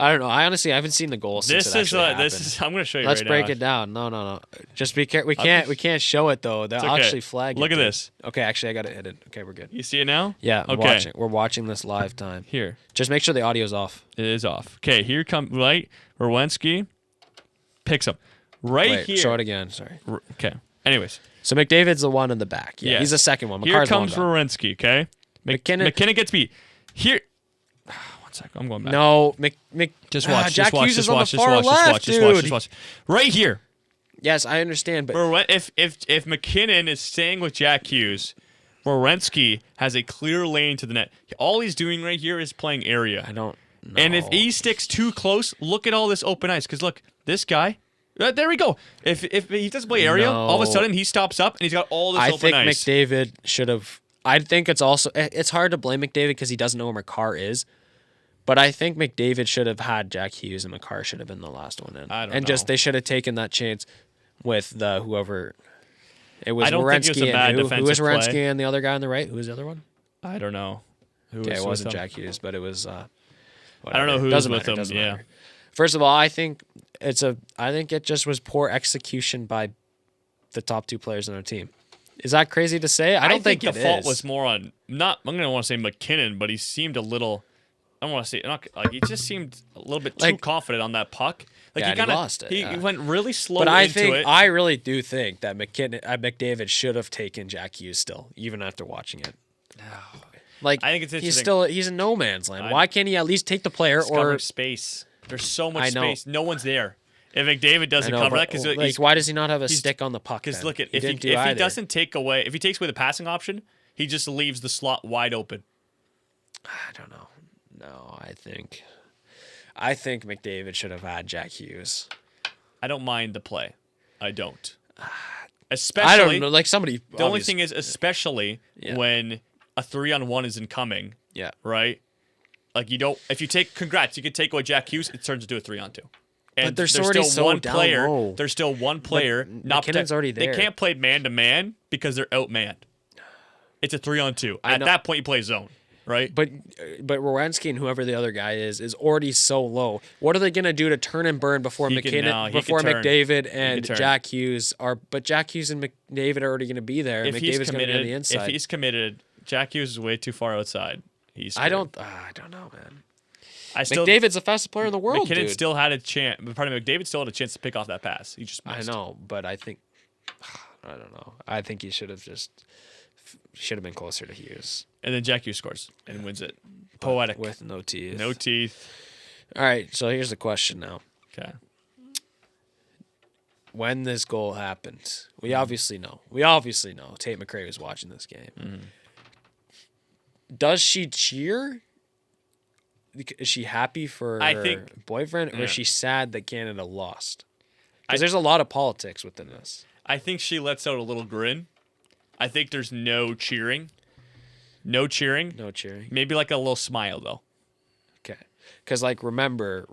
I don't know. I haven't seen the goal since it actually happened. I'm going to show you Let's right break now. it down. No. Just be careful. We can't show it, though. They'll okay. actually flag it. Look at dude. this. Okay, actually, I got it hidden. Okay, we're good. You see it now? Yeah, Okay. We're watching this live time. Here. Just make sure the audio's off. It is off. Okay, here comes, right? Werenski picks up. Right here. Show it again. Sorry. Okay. Anyways. So McDavid's the one in the back. Yeah, Yes. he's the second one. Here McCarr's comes the one down. Werenski, okay? McKinnon gets beat. Here. One second. I'm going back. No, Just watch. Jack Just watch. Hughes Just is on watch. the Just far watch. left, Just watch. Just dude. watch. Right here. Yes, I understand, but If McKinnon is staying with Jack Hughes, Werenski has a clear lane to the net. All he's doing right here is playing area. I don't know. And if he sticks too close, look at all this open ice. Because look, this guy. There we go. If he doesn't play area, all of a sudden he stops up and he's got all this open ice. McDavid should have. I think it's hard to blame McDavid because he doesn't know where McCarr is. But I think McDavid should have had Jack Hughes and McCarr should have been the last one in. I don't and know. just they should have taken that chance with the whoever. It was I don't think it was a Werenski bad and who was defensive Werenski play. and the other guy on the right? Who was the other one? I don't know. Who Okay, was it with wasn't him. Jack Hughes, but it was. I don't know who was doesn't with matter, him. doesn't Yeah. matter. First of all, I think it just was poor execution by the top two players on our team. Is that crazy to say? I don't think the it fault is. was more on not. I'm gonna want to say McKinnon, but he seemed a little. I don't want to say he just seemed a little bit too confident on that puck. Like Yeah, he and kind he of lost it, He yeah. went really slow But into it. I really do think that McDavid should have taken Jack Hughes still, even after watching it. Like I think it's he's interesting. he's in no man's land. Why can't he at least take the player It's covering space. There's so much I know. space. No one's there. If McDavid doesn't cover that, because why does he not have a stick on the puck? Because then? look at He if he didn't do either. doesn't take away, if he takes away the passing option, he just leaves the slot wide open. I don't know. No, I think McDavid should have had Jack Hughes. I don't mind the play. I don't. Especially, I don't know. Like somebody. the only thing is, especially Yeah. when a 3-on-1 is incoming, Yeah. right? Like you don't. If you take, congrats, you can take away Jack Hughes. It turns into a 3-on-2. And But they're there's already still so one down player. low. There's still one player. Not McKinnon's already there. They can't play man to man because they're outmanned. It's a 3-on-2. I At know. that point, you play zone, right? But Werenski and whoever the other guy is already so low. What are they gonna do to turn and burn before He can- McKinnon, no, he can before turn. McDavid He and can turn. Jack Hughes are? But Jack Hughes and McDavid are already gonna be there. if and he's McDavid's gonna be on committed, the inside. if he's committed, Jack Hughes is way too far outside. He's. I screwed. don't know, man. I still. McDavid's the fastest player in the world, McKinnon dude. still had a chance. Pardon me, McDavid still had a chance to pick off that pass. He just I missed. know, but I think I don't know. I think he should have been closer to Hughes. And then Jack Hughes scores and wins it. Poetic. With no teeth. No teeth. All right, so here's the question now. Okay. When this goal happened, we obviously know. We obviously know Tate McRae was watching this game. Mm-hmm. Does she cheer? Is she happy for I her think- boyfriend, or yeah. is she sad that Canada lost? Because there's a lot of politics within this. I think she lets out a little grin. I think there's no cheering. No cheering. No cheering. Maybe like a little smile though. Okay. Because, like, remember,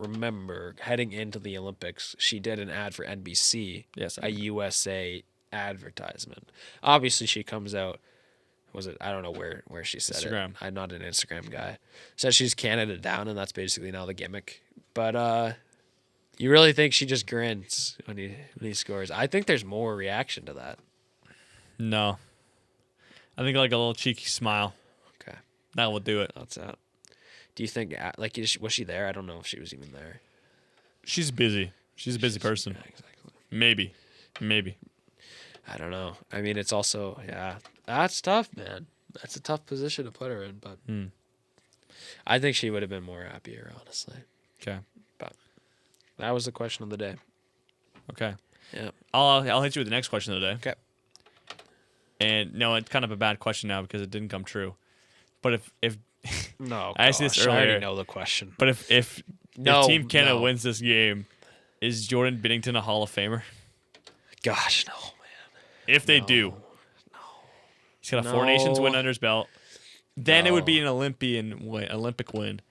heading into the Olympics, she did an ad for NBC. Yes, I A know. USA advertisement. Obviously, she comes out. Was it? I don't know where she said Instagram. it. I'm not an Instagram guy. Says she's Canada down, and that's basically now the gimmick. But you really think she just grins when he scores? I think there's more reaction to that. No. I think like a little cheeky smile. Okay, That will do it. that's out. Do you think like was she there? I don't know if she was even there. She's busy. She's a busy person. Yeah, exactly. Maybe. I don't know. I mean, it's also that's tough, man. That's a tough position to put her in, but I think she would have been more happier, honestly. Okay. But that was the question of the day. Okay. Yeah. I'll hit you with the next question of the day. Okay. And no, it's kind of a bad question now because it didn't come true. But if No, I asked this I already earlier. know the question. But if No, Team Canada no. wins this game, is Jordan Binnington a Hall of Famer? Gosh, no, man. If they do, he's got a Four Nations win under his belt. Then it would be an Olympic win,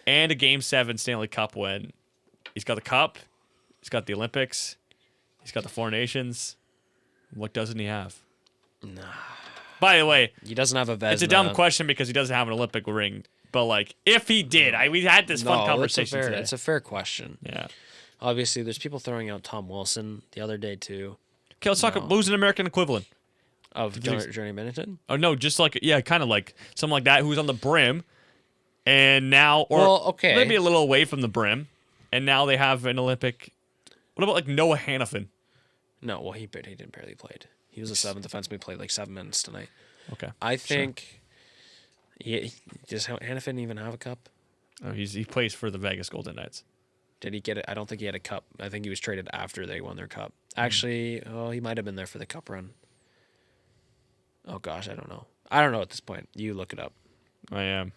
and a Game 7 Stanley Cup win. He's got the Cup. He's got the Olympics. He's got the Four Nations. What doesn't he have? Nah. By the way, He doesn't have a Vezina. it's a dumb question because he doesn't have an Olympic ring. But like, if he did, we had this fun conversation today. It's a fair question. Yeah. Obviously, there's people throwing out Tom Wilson the other day too. Okay, let's talk about who's an American equivalent. Of Journey Bennington? Oh no, just like kind of like something like that. Who's on the brim, and now okay, maybe a little away from the brim, and now they have an Olympic. What about like Noah Hannafin? No, well he didn't barely played. He was a seventh defenseman. He played like 7 minutes tonight. Okay, I think. Does Hannafin even have a cup? Oh, he plays for the Vegas Golden Knights. Did he get it? I don't think he had a cup. I think he was traded after they won their cup. Actually, he might have been there for the cup run. Oh gosh, I don't know. I don't know at this point. You look it up. I am.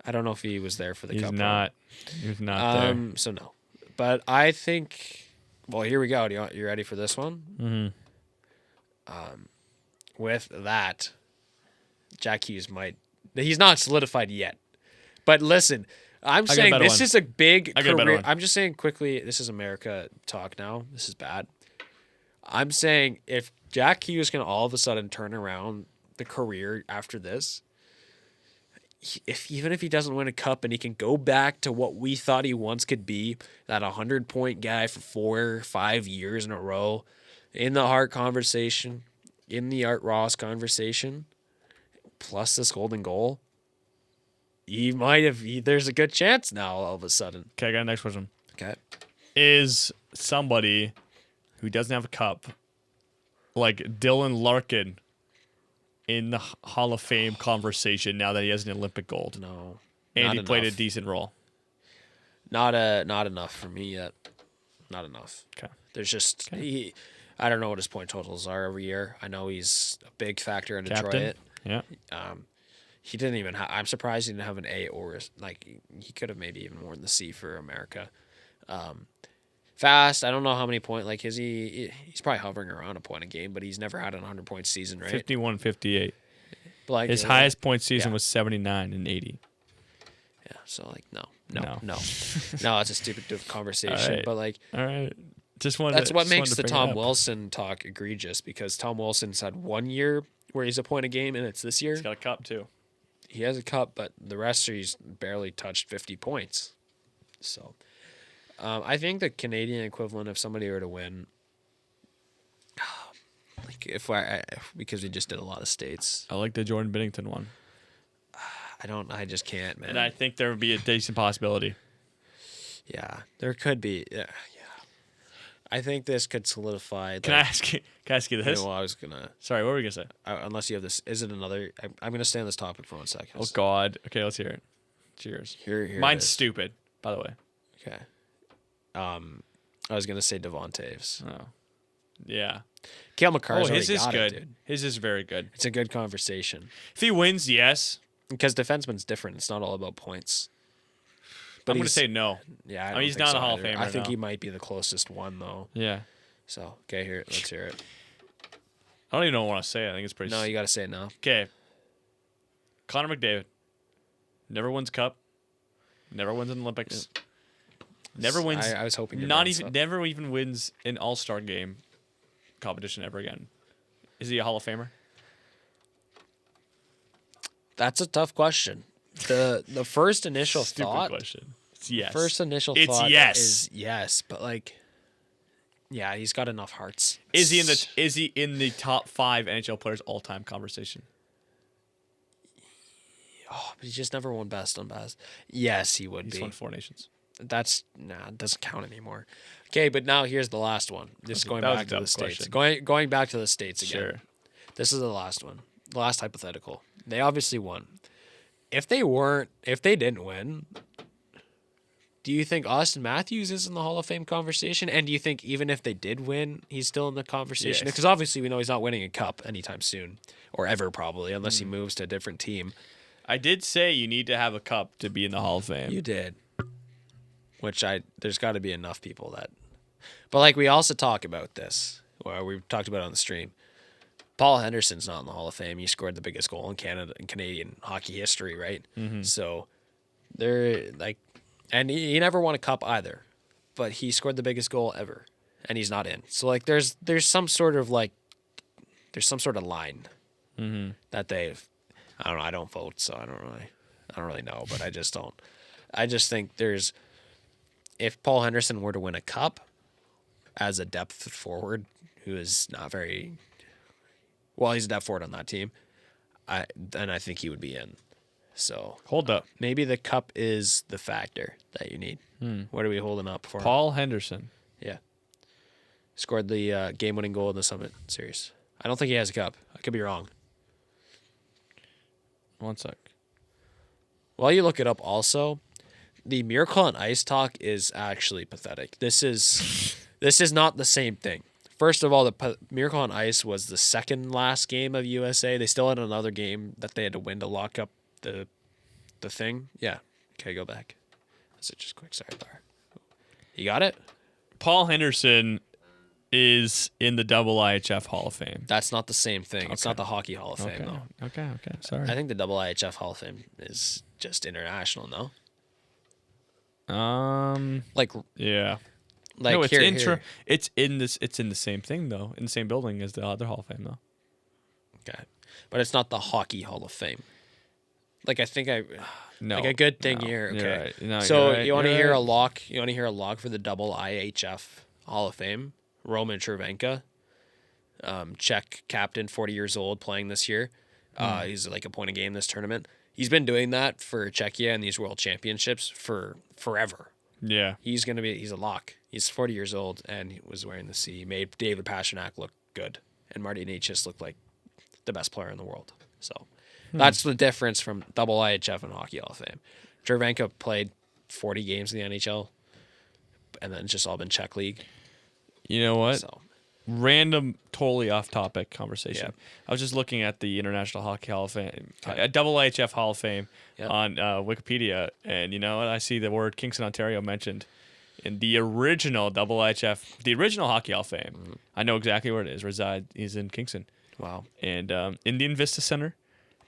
I don't know if he was there for the He's cup not. He's not there. So no. But I think. Well, here we go. You ready for this one? Mm-hmm. With that, Jack Hughes might. He's not solidified yet. But listen, I'm saying this is a big career. I'm just saying quickly, this is America talk now. This is bad. I'm saying if Jack Hughes can all of a sudden turn around the career after this, even if he doesn't win a cup and he can go back to what we thought he once could be, that 100-point guy for 4 or 5 years in a row, in the Hart conversation, in the Art Ross conversation, plus this golden goal, he might have. There's a good chance now all of a sudden. Okay, I got a next question. Okay. Is somebody who doesn't have a cup, like Dylan Larkin, in the Hall of Fame conversation now that he has an Olympic gold? No. And he played a decent role. Not enough for me yet. Not enough. Okay. There's just I don't know what his point totals are every year. I know he's a big factor in Detroit. Yeah. He didn't even I'm surprised he didn't have an A or he could have maybe even worn the C for America. Fast, I don't know how many points, like he's probably hovering around a point a game, but he's never had a 100-point season, right? 51-58. But like his highest point season was 79 and 80. Yeah, so like no, it's a stupid conversation. Right. But like, all right, that's what makes the Tom Wilson talk egregious, because Tom Wilson's had 1 year where he's a point a game, and it's this year. He's got a cup too. He has a cup, but the rest he's barely touched 50 points. So, I think the Canadian equivalent, if somebody were to win, like because we just did a lot of states. I like the Jordan Binnington one. I just can't, man. And I think there would be a decent possibility. Yeah, there could be. Yeah. I think this could solidify. Can I ask you this? Well, I was gonna. Sorry, what were we gonna say? Unless you have this, is it another? I'm gonna stay on this topic for 1 second. Oh God. Okay, let's hear it. Cheers. Here Mine's stupid, by the way. Okay. I was gonna say Devon Taves. Oh. Yeah. Cale McCarr's his is good. dude. His is very good. It's a good conversation. If he wins, yes. Because defenseman's different. It's not all about points. But I'm gonna say no. Yeah, I mean, he's not a Hall of Famer. I think he might be the closest one though. Yeah. So okay, let's hear it. I don't even know what I want to say. I think it's pretty. No, you got to say it now. Okay. Connor McDavid never wins cup. Never wins an Olympics. Never wins. I was hoping. Never even wins an All-Star game competition ever again. Is he a Hall of Famer? That's a tough question. The first initial thought. Question. It's yes. First initial thought is yes, but like, yeah, he's got enough hearts. Is he in the top 5 NHL players all time conversation? Oh, but he just never won best on best. Yes, he would be. He's won 4 nations. It doesn't count anymore. Okay, but now here's the last one. This is going back to the States. Going back to the States again. Sure. This is the last one. The last hypothetical. They obviously won. If they didn't win, Do you think Austin Matthews is in the Hall of Fame conversation? And do you think even if they did win, he's still in the conversation? Yes. Because obviously we know he's not winning a cup anytime soon, or ever probably, unless he moves to a different team. I did say you need to have a cup to be in the Hall of Fame. You did. There's got to be enough people that. But like we also talk about this, or we've talked about it on the stream. Paul Henderson's not in the Hall of Fame. He scored the biggest goal in Canadian hockey history, right? Mm-hmm. So they're like, and he never won a cup either, but he scored the biggest goal ever, and he's not in. So like, there's some sort of line that they've. I don't know. I don't vote, so I don't really know, but I just don't. I just think if Paul Henderson were to win a cup as a depth forward who is not very. Well, he's a depth forward on that team. Then I think he would be in. So Hold up. maybe the cup is the factor that you need. What are we holding up for? Paul Henderson. Yeah. Scored the game-winning goal in the Summit Series. I don't think he has a cup. I could be wrong. 1 sec. While you look it up also, the Miracle on Ice talk is actually pathetic. This is not the same thing. First of all, the Miracle on Ice was the second last game of USA. They still had another game that they had to win to lock up the thing. Yeah. Okay, go back. That's it. Just quick. Sorry, bar. You got it? Paul Henderson is in the IHF Hall of Fame. That's not the same thing. It's not the Hockey Hall of Fame, though. Okay. Sorry. I think the IHF Hall of Fame is just international, no? Like, Yeah. like No, it's here. It's in this. It's in the same thing though. In the same building as the other Hall of Fame though. Okay. But it's not the Hockey Hall of Fame. Like, I think No. like a good thing no, here. you're Okay. right. No, So you're right, you want to you're hear right. a lock? You want to hear a lock for the IHF Hall of Fame? Roman Chervenka, Czech captain, 40 years old, playing this year. He's like a point a game this tournament. He's been doing that for Czechia and these World Championships for forever. Yeah. He's a lock. He's 40 years old and he was wearing the C. He made David Pastrnak look good, and Marty Necas looked like the best player in the world. So that's the difference from IHF and Hockey Hall of Fame. Chervenka played 40 games in the NHL, and then it's just all been Czech League. You know what? So Random, totally off-topic conversation. Yeah. I was just looking at the International Hockey Hall of Fame, IHF Hall of Fame on Wikipedia, and you know what? I see the word Kingston, Ontario mentioned in the original IHF, the original Hockey Hall of Fame. Mm-hmm. I know exactly where it is. He's in Kingston. wow. And Indian Vista Center.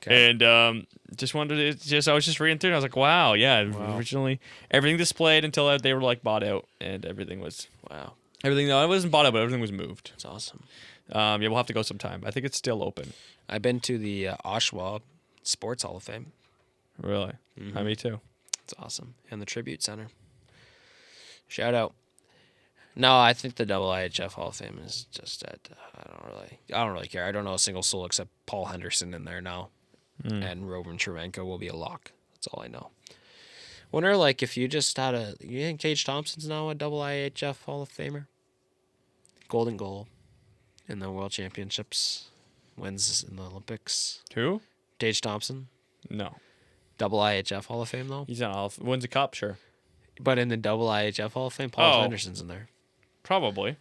Okay. And just wanted to I was just reading through and I was like, wow, yeah, originally everything displayed until they were like bought out, and everything was Wow. everything. No, it wasn't bought out, but everything was moved. That's awesome. Yeah, we'll have to go sometime. I think it's still open. I've been to the Oshawa Sports Hall of Fame. Really? Me too. It's awesome. And the Tribute Center. Shout out. No, I think the IHF Hall of Fame is just at. I don't really care. I don't know a single soul except Paul Henderson in there now, and Roman Chervenka will be a lock. That's all I know. Wonder like if you just had you think Tage Thompson's now a IHF Hall of Famer? Golden goal in the World Championships, wins in the Olympics. Who? Tage Thompson, No. IHF Hall of Fame though. He's not wins a cup, sure. But in the IHF Hall of Fame, Paul Oh. Henderson's in there. Probably.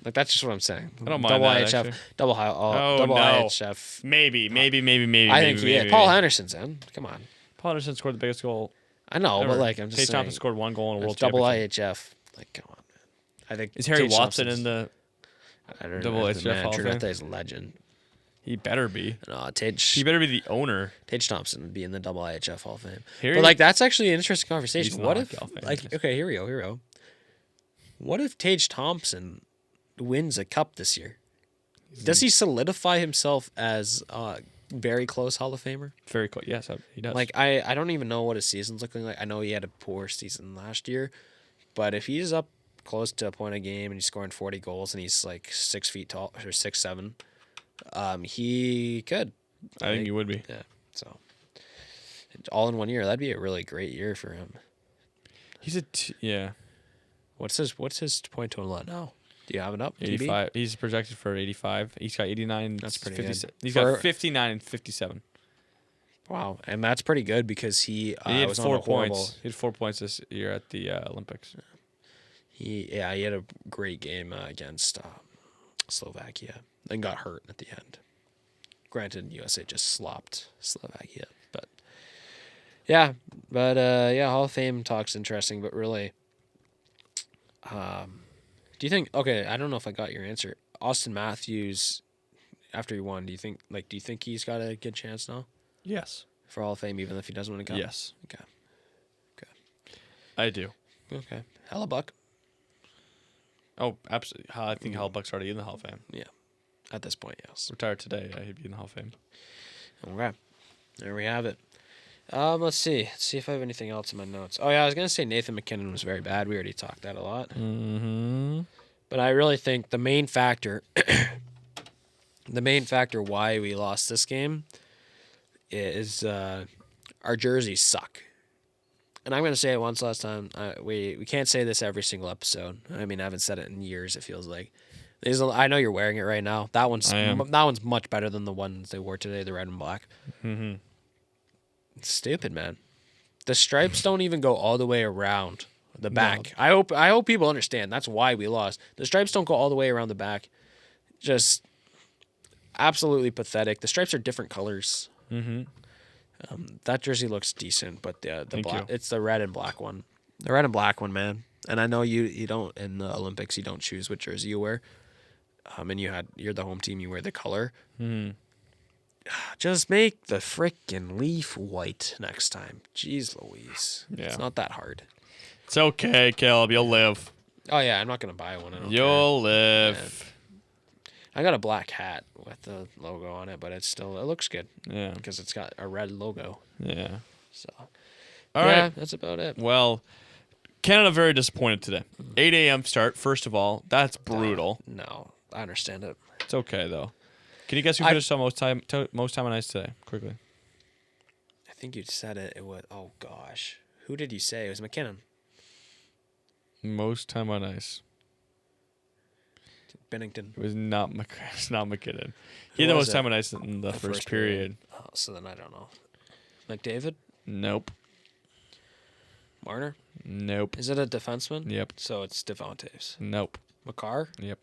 Like that's just what I'm saying. I don't mind that, actually. double no. IHF. Maybe. I think he is. Paul Henderson's in. Come on. Paul Henderson scored the biggest goal I know, ever. but like I'm just Tage saying. Thompson scored one goal in a World double Championship. IHF. Like come on, man. I think Is Harry Tage Watson Thompson's- in the? I don't double know. IHF Man, Hall of Fame? Chervenka's a legend. He better be. No, He better be the owner. Tage Thompson would be in the IHF Hall of Fame. Harry- But like that's actually an interesting He's conversation. in What the if Hockey Hall of Fame, like yes. okay, here we go. What if Tage Thompson wins a cup this year? Does he solidify himself as a very close Hall of Famer? Very cool. Yes, he does. Like I don't even know what his season's looking like. I know he had a poor season last year, but if he's up close to a point a game and he's scoring 40 goals and he's like 6 feet tall or 6'7", he could. I think he would be. Yeah. So all in 1 year, that'd be a really great year for him. He's yeah. What's his point total at now? Do you have it up? TB? 85. He's projected for 85. He's got 89. That's pretty 57. good. He's For- got 59 and 57. Wow, and that's pretty good because he He was had on a 4 horrible. points. He had 4 points this year at the Olympics. He had a great game against Slovakia, then got hurt at the end. Granted, USA just slopped Slovakia, but yeah, Hall of Fame talk's interesting, but really, do you think? Okay, I don't know if I got your answer. Austin Matthews, after he won, do you think he's got a good chance now Yes. for Hall of Fame, even if he doesn't win a cup? Yes. Okay. I do. Okay. Hellebuck. Oh, absolutely. I think Hellbuck's already in the Hall of Fame. Yeah. At this point, yes. Retired today. He'd be in the Hall of Fame. Okay. There we have it. Let's see. Let's see if I have anything else in my notes. Oh, yeah, I was going to say Nathan McKinnon was very bad. We already talked that a lot. Mm-hmm. But I really think the main factor why we lost this game is our jerseys suck. And I'm going to say it once last time. We can't say this every single episode. I mean, I haven't said it in years, it feels like. I know you're wearing it right now. That one's much better than the ones they wore today, the red and black. Mm-hmm. It's stupid, man. The stripes don't even go all the way around the back. No. I hope people understand. That's why we lost. The stripes don't go all the way around the back. Just absolutely pathetic. The stripes are different colors. Mm-hmm. That jersey looks decent, but the black, you. it's the red and black one. The red and black one, man. And I know you don't in the Olympics. You don't choose what jersey you wear. And you're the home team. You wear the color. Mm-hmm. Just make the frickin' leaf white next time. Jeez Louise. Yeah. It's not that hard. It's okay, Caleb. You'll live. Oh, yeah. I'm not going to buy one. You'll live. I got a black hat with the logo on it, but it looks good. Yeah. Because it's got a red logo. Yeah. So, all right. That's about it. Well, Canada very disappointed today. 8 a.m. start, first of all. That's brutal. No, I understand it. It's okay, though. Can you guess who finished on most time on ice today? Quickly. I think you said it. It was, oh, gosh. Who did you say? It was McKinnon. Most time on ice. Bennington. It was not McKinnon. He had the most time on ice in the first period. Oh, so then I don't know. McDavid? Nope. Marner? Nope. Is it a defenseman? Yep. So it's Devontae's. Nope. McCarr? Yep.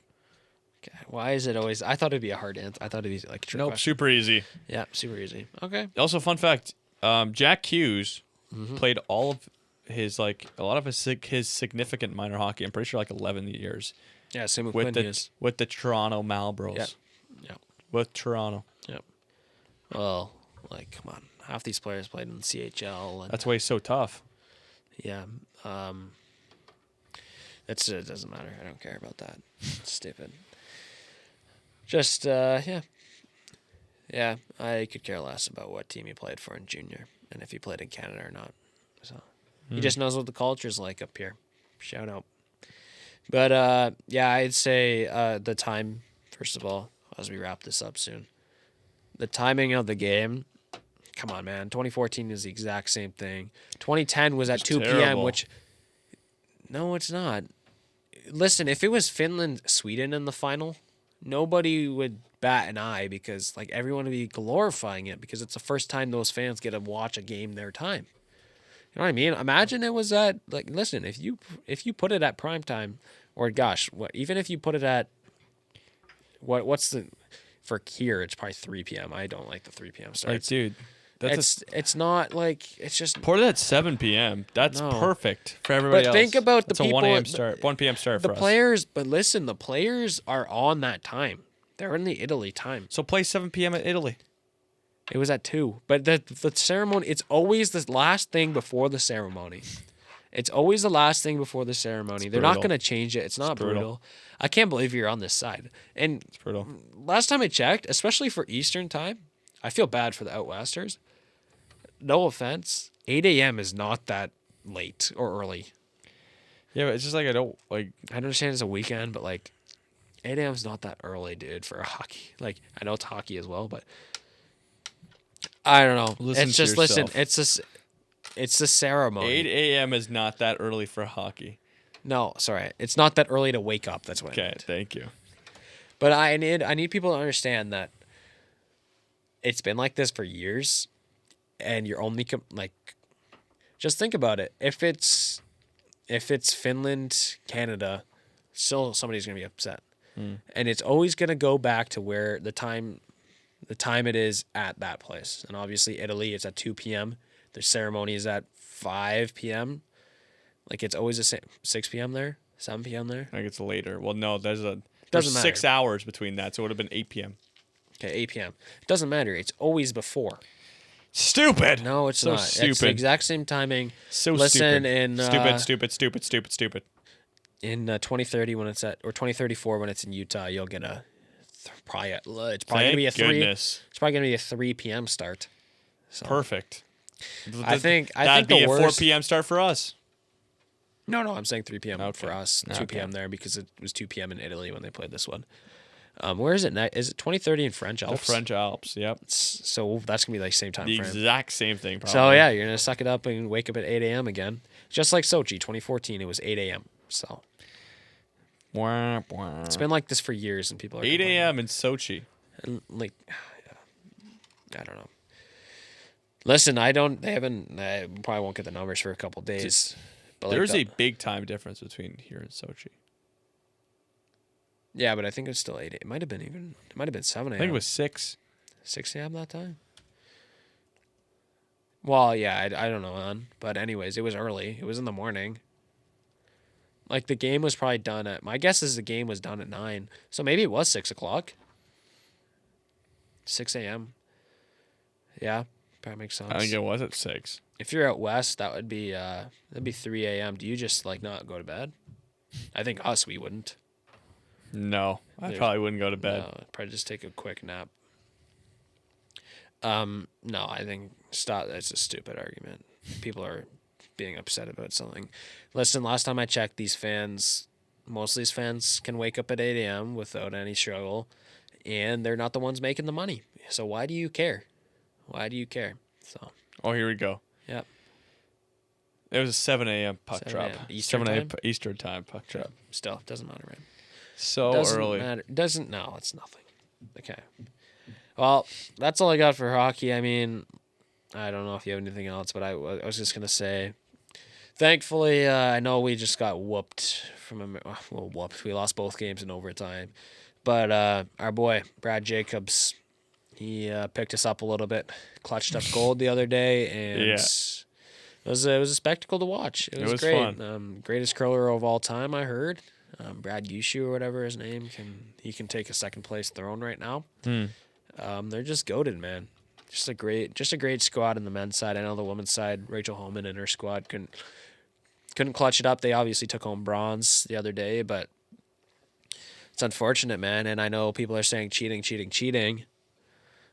Okay. Why is it always? I thought it'd be a hard answer. I thought it'd be like a trick question. Super easy. Yeah, super easy. Okay. Also, fun fact: Jack Hughes played all of his his significant minor hockey. I'm pretty sure 11 years. Yeah, same with with Quinn Hughes. with the Toronto Malbros. Yeah. Yeah. With Toronto. Yep. Well, come on. Half these players played in the CHL. And, That's why he's so tough. Yeah. It doesn't matter. I don't care about that. It's stupid. Just, yeah. Yeah, I could care less about what team he played for in junior and if he played in Canada or not. So he just knows what the culture's like up here. Shout out. But, yeah, I'd say the time, first of all, as we wrap this up soon. The timing of the game, come on, man. 2014 is the exact same thing. 2010 was at 2 p.m., which, no, it's not. Listen, if it was Finland-Sweden in the final, nobody would bat an eye because everyone would be glorifying it because it's the first time those fans get to watch a game their time. You know what I mean? Imagine it was at listen, if you put it at prime time, or gosh, even if you put it at what's the for here, it's probably 3 p.m. I don't like the 3 p.m. start. Dude, it's not it's just put it at 7 p.m. That's perfect for everybody else. But think about the it's people. A 1 a.m. start. 1 p.m. start for the us. players, but listen, the players are on that time. They're in the Italy time. So play 7 p.m. at Italy. It was at 2. But the ceremony, it's always the last thing before the ceremony. It's always the last thing before the ceremony. They're not going to change it. It's not brutal. I can't believe you're on this side. And it's brutal. Last time I checked, especially for Eastern time, I feel bad for the Out-Westers. No offense, 8 a.m. is not that late or early. Yeah, but it's just I don't like. I understand it's a weekend, but 8 a.m. is not that early, dude, for a hockey. I know it's hockey as well, but I don't know. Listen, it's a ceremony. 8 a.m. is not that early for hockey. No, sorry, it's not that early to wake up. That's what. Okay, I meant. thank you. But I need people to understand that it's been like this for years, and you're only just think about it. If it's Finland, Canada, still somebody's gonna be upset, and it's always gonna go back to where the time it is at that place. And obviously, Italy, it's at 2 p.m. Their ceremony is at 5 p.m. Like it's always the same. 6 p.m. there, 7 p.m. there. I think it's later. Well, no, there's Doesn't 6 matter. hours between that, so it would have been 8 p.m. Okay, 8 p.m. It doesn't matter. It's always before. Stupid. No, it's So not. stupid. It's the exact same timing. So Listen, stupid. Stupid. In 2030 when it's or 2034 when it's in Utah, you'll get it's probably gonna be a 3. Goodness. It's probably gonna be a 3 p.m. start. So Perfect. I think that'd the be a worst, 4 p.m. start for us. No, I'm saying 3 p.m. for Okay. us. 2 Okay. p.m. there because it was 2 p.m. in Italy when they played this one. Where is it now? Is it 2030 in French The Alps? French Alps. Yep. So that's gonna be like same time The frame. exact same thing. Probably. So yeah, you're gonna suck it up and wake up at 8 a.m. again, just like Sochi 2014. It was 8 a.m. So Wah, wah. it's been like this for years, and people are 8 complaining. a.m. in Sochi. And like, I don't know. Listen, I probably won't get the numbers for a couple days. But like There's a big time difference between here and Sochi. yeah, but I think it was still 8. It might have been 7 a.m. I think it was 6. 6 a.m. that time. Well, yeah, I don't know, man. But anyways, it was early. It was in the morning. Like the game was probably done at. My guess is the game was done at 9, so maybe it was 6 o'clock. 6 a.m. Yeah, probably makes sense. I think it was at 6. If you're out west, that'd be 3 a.m. Do you just like not go to bed? I think we wouldn't. No, I There's- probably wouldn't go to bed. No, I'd probably just take a quick nap. No, I think that's a stupid argument. People are being upset about something. Listen, last time I checked, most of these fans can wake up at 8 a.m. without any struggle, and they're not the ones making the money. So why do you care? Why do you care? So, Oh, here we go. yep. It was a 7 a.m. puck 7 drop. a.m. Eastern 7 a.m. time? Eastern time puck drop. Still, doesn't matter, man. So Doesn't early. matter. No, it's nothing. Okay. Well, that's all I got for hockey. I mean, I don't know if you have anything else, but I was just going to say, thankfully, I know we just got whooped we lost both games in overtime. But our boy, Brad Jacobs, he picked us up a little bit, clutched up gold the other day, and Yeah. it was a spectacle to watch. It was great. fun. Greatest curler of all time, I heard. Brad Yushu or whatever his name can take a second place throne right now. They're just goated, man. Just a great squad on the men's side. I know the women's side, Rachel Holman and her squad couldn't clutch it up. They obviously took home bronze the other day, but it's unfortunate, man. And I know people are saying cheating.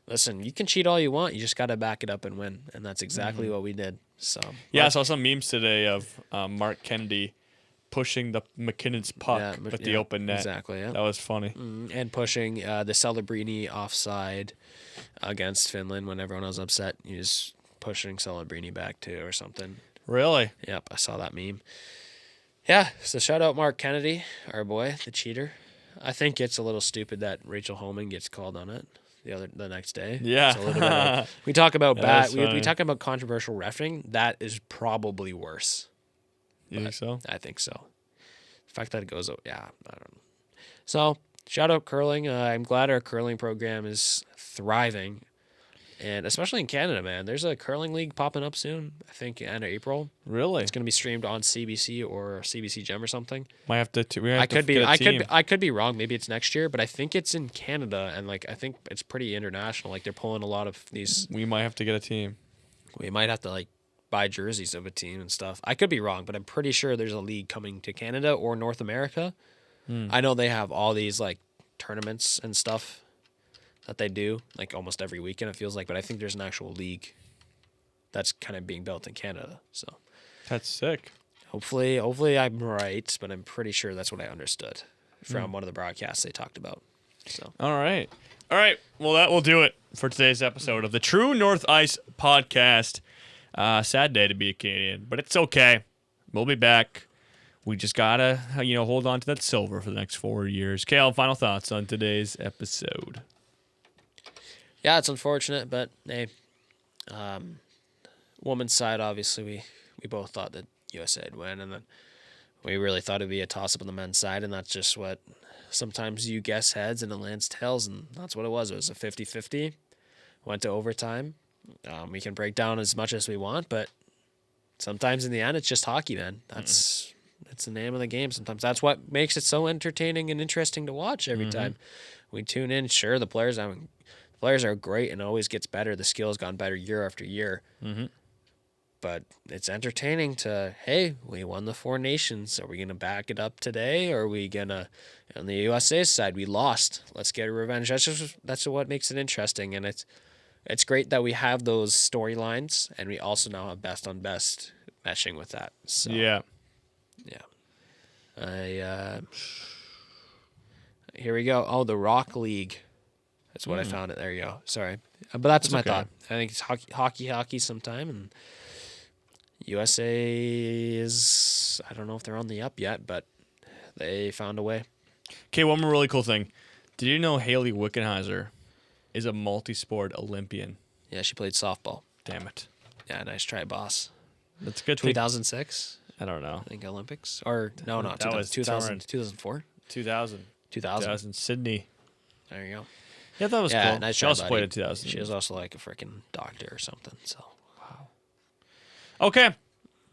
Listen, you can cheat all you want. You just got to back it up and win, and that's exactly what we did. So Yeah, I saw some memes today of Mark Kennedy pushing the McKinnon's puck with the open net. Exactly, yeah. That was funny. And pushing the Celebrini offside against Finland when everyone was upset. He was pushing Celebrini back too or something. Really? Yep, I saw that meme. Yeah, so shout out Mark Kennedy, our boy, the cheater. I think it's a little stupid that Rachel Holman gets called on it the next day. Yeah. It's a little bit we talk about That was we funny. talk about controversial refereeing. That is probably worse. You think so? I think so. The fact that it goes, I don't know. So, shout out curling. I'm glad our curling program is thriving, and especially in Canada, man. There's a curling league popping up soon. I think end of April. Really? It's going to be streamed on CBC or CBC Gem or something. Might have to. I could be wrong. Maybe it's next year, but I think it's in Canada, and I think it's pretty international. Like they're pulling a lot of these. We might have to get a team. We might have to buy jerseys of a team and stuff. I could be wrong, but I'm pretty sure there's a league coming to Canada or North America. I know they have all these tournaments and stuff that they do almost every weekend, it feels like, but I think there's an actual league that's kind of being built in Canada. So That's sick. hopefully I'm right, but I'm pretty sure that's what I understood from one of the broadcasts they talked about. So All right. Well, that will do it for today's episode of the True North Ice podcast. Sad day to be a Canadian, but it's okay. We'll be back. We just gotta, hold on to that silver for the next 4 years. Kale, final thoughts on today's episode? yeah, it's unfortunate, but hey, women's side, obviously, we both thought that USA would win, and then we really thought it'd be a toss-up on the men's side, and that's just what sometimes you guess heads and it lands tails, and that's what it was. It was a 50-50. Went to overtime. We can break down as much as we want, but sometimes in the end, it's just hockey, man. That's the name of the game. Sometimes that's what makes it so entertaining and interesting to watch every time we tune in. Sure, the players are great and it always gets better. The skill has gone better year after year. But it's entertaining to, hey, we won the Four Nations. Are we going to back it up today? Or are we going to, on the USA side, we lost. Let's get a revenge. That's what makes it interesting. And it's great that we have those storylines, and we also now have best on best meshing with that. So, Yeah. Here we go. Oh, the Rock League. That's what I found it. There you go. Sorry. But that's my okay. thought. I think it's hockey sometime, and USA is, I don't know if they're on the up yet, but they found a way. Okay, one more really cool thing. Did you know Haley Wickenheiser is a multi-sport Olympian? Yeah, she played softball. Damn it. Yeah, nice try, boss. That's a good thing. 2006, I don't know. I think, Olympics. Or, no, not That was 2004? 2000. 2000. Sydney. There you go. Yeah, that was Yeah, cool. nice She try, also buddy. played in 2000. She was also like a freaking doctor or something, so. Okay,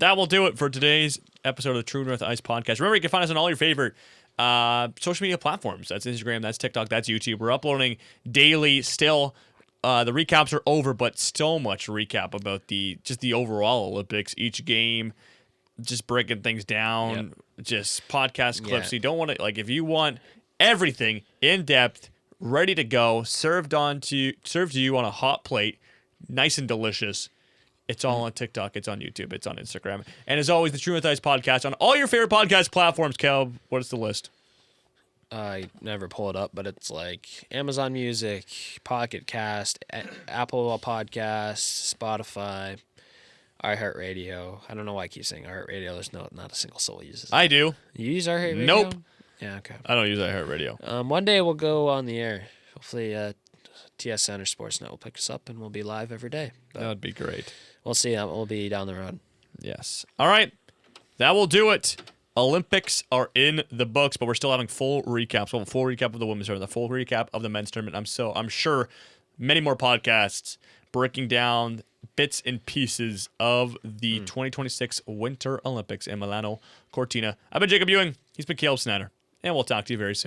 that will do it for today's episode of the True North Ice Podcast. Remember, you can find us on all your favorite social media platforms. That's Instagram, that's TikTok, that's YouTube. We're uploading daily still. The recaps are over, but so much recap about the overall Olympics, each game, just breaking things down, just podcast clips. Yeah. So you don't want to, like, if you want everything in depth, ready to go, served to you on a hot plate, nice and delicious. It's all on TikTok. It's on YouTube. It's on Instagram. And as always, the True North Ice Podcast on all your favorite podcast platforms. Caleb, what is the list? I never pull it up, but it's like Amazon Music, Pocket Cast, Apple Podcasts, Spotify, iHeartRadio. I don't know why I keep saying iHeartRadio. There's not a single soul uses it. I do. You use iHeartRadio? Nope. Yeah, okay. I don't use iHeartRadio. One day we'll go on the air. Hopefully TSN or Sportsnet will pick us up and we'll be live every day. But That would be great. we'll see. We'll be down the road. Yes. All right. That will do it. Olympics are in the books, but we're still having full recaps. We'll have a full recap of the women's tournament, the full recap of the men's tournament. I'm sure many more podcasts breaking down bits and pieces of the 2026 Winter Olympics in Milano Cortina. I've been Jacob Ewing. He's been Caleb Snyder. And we'll talk to you very soon.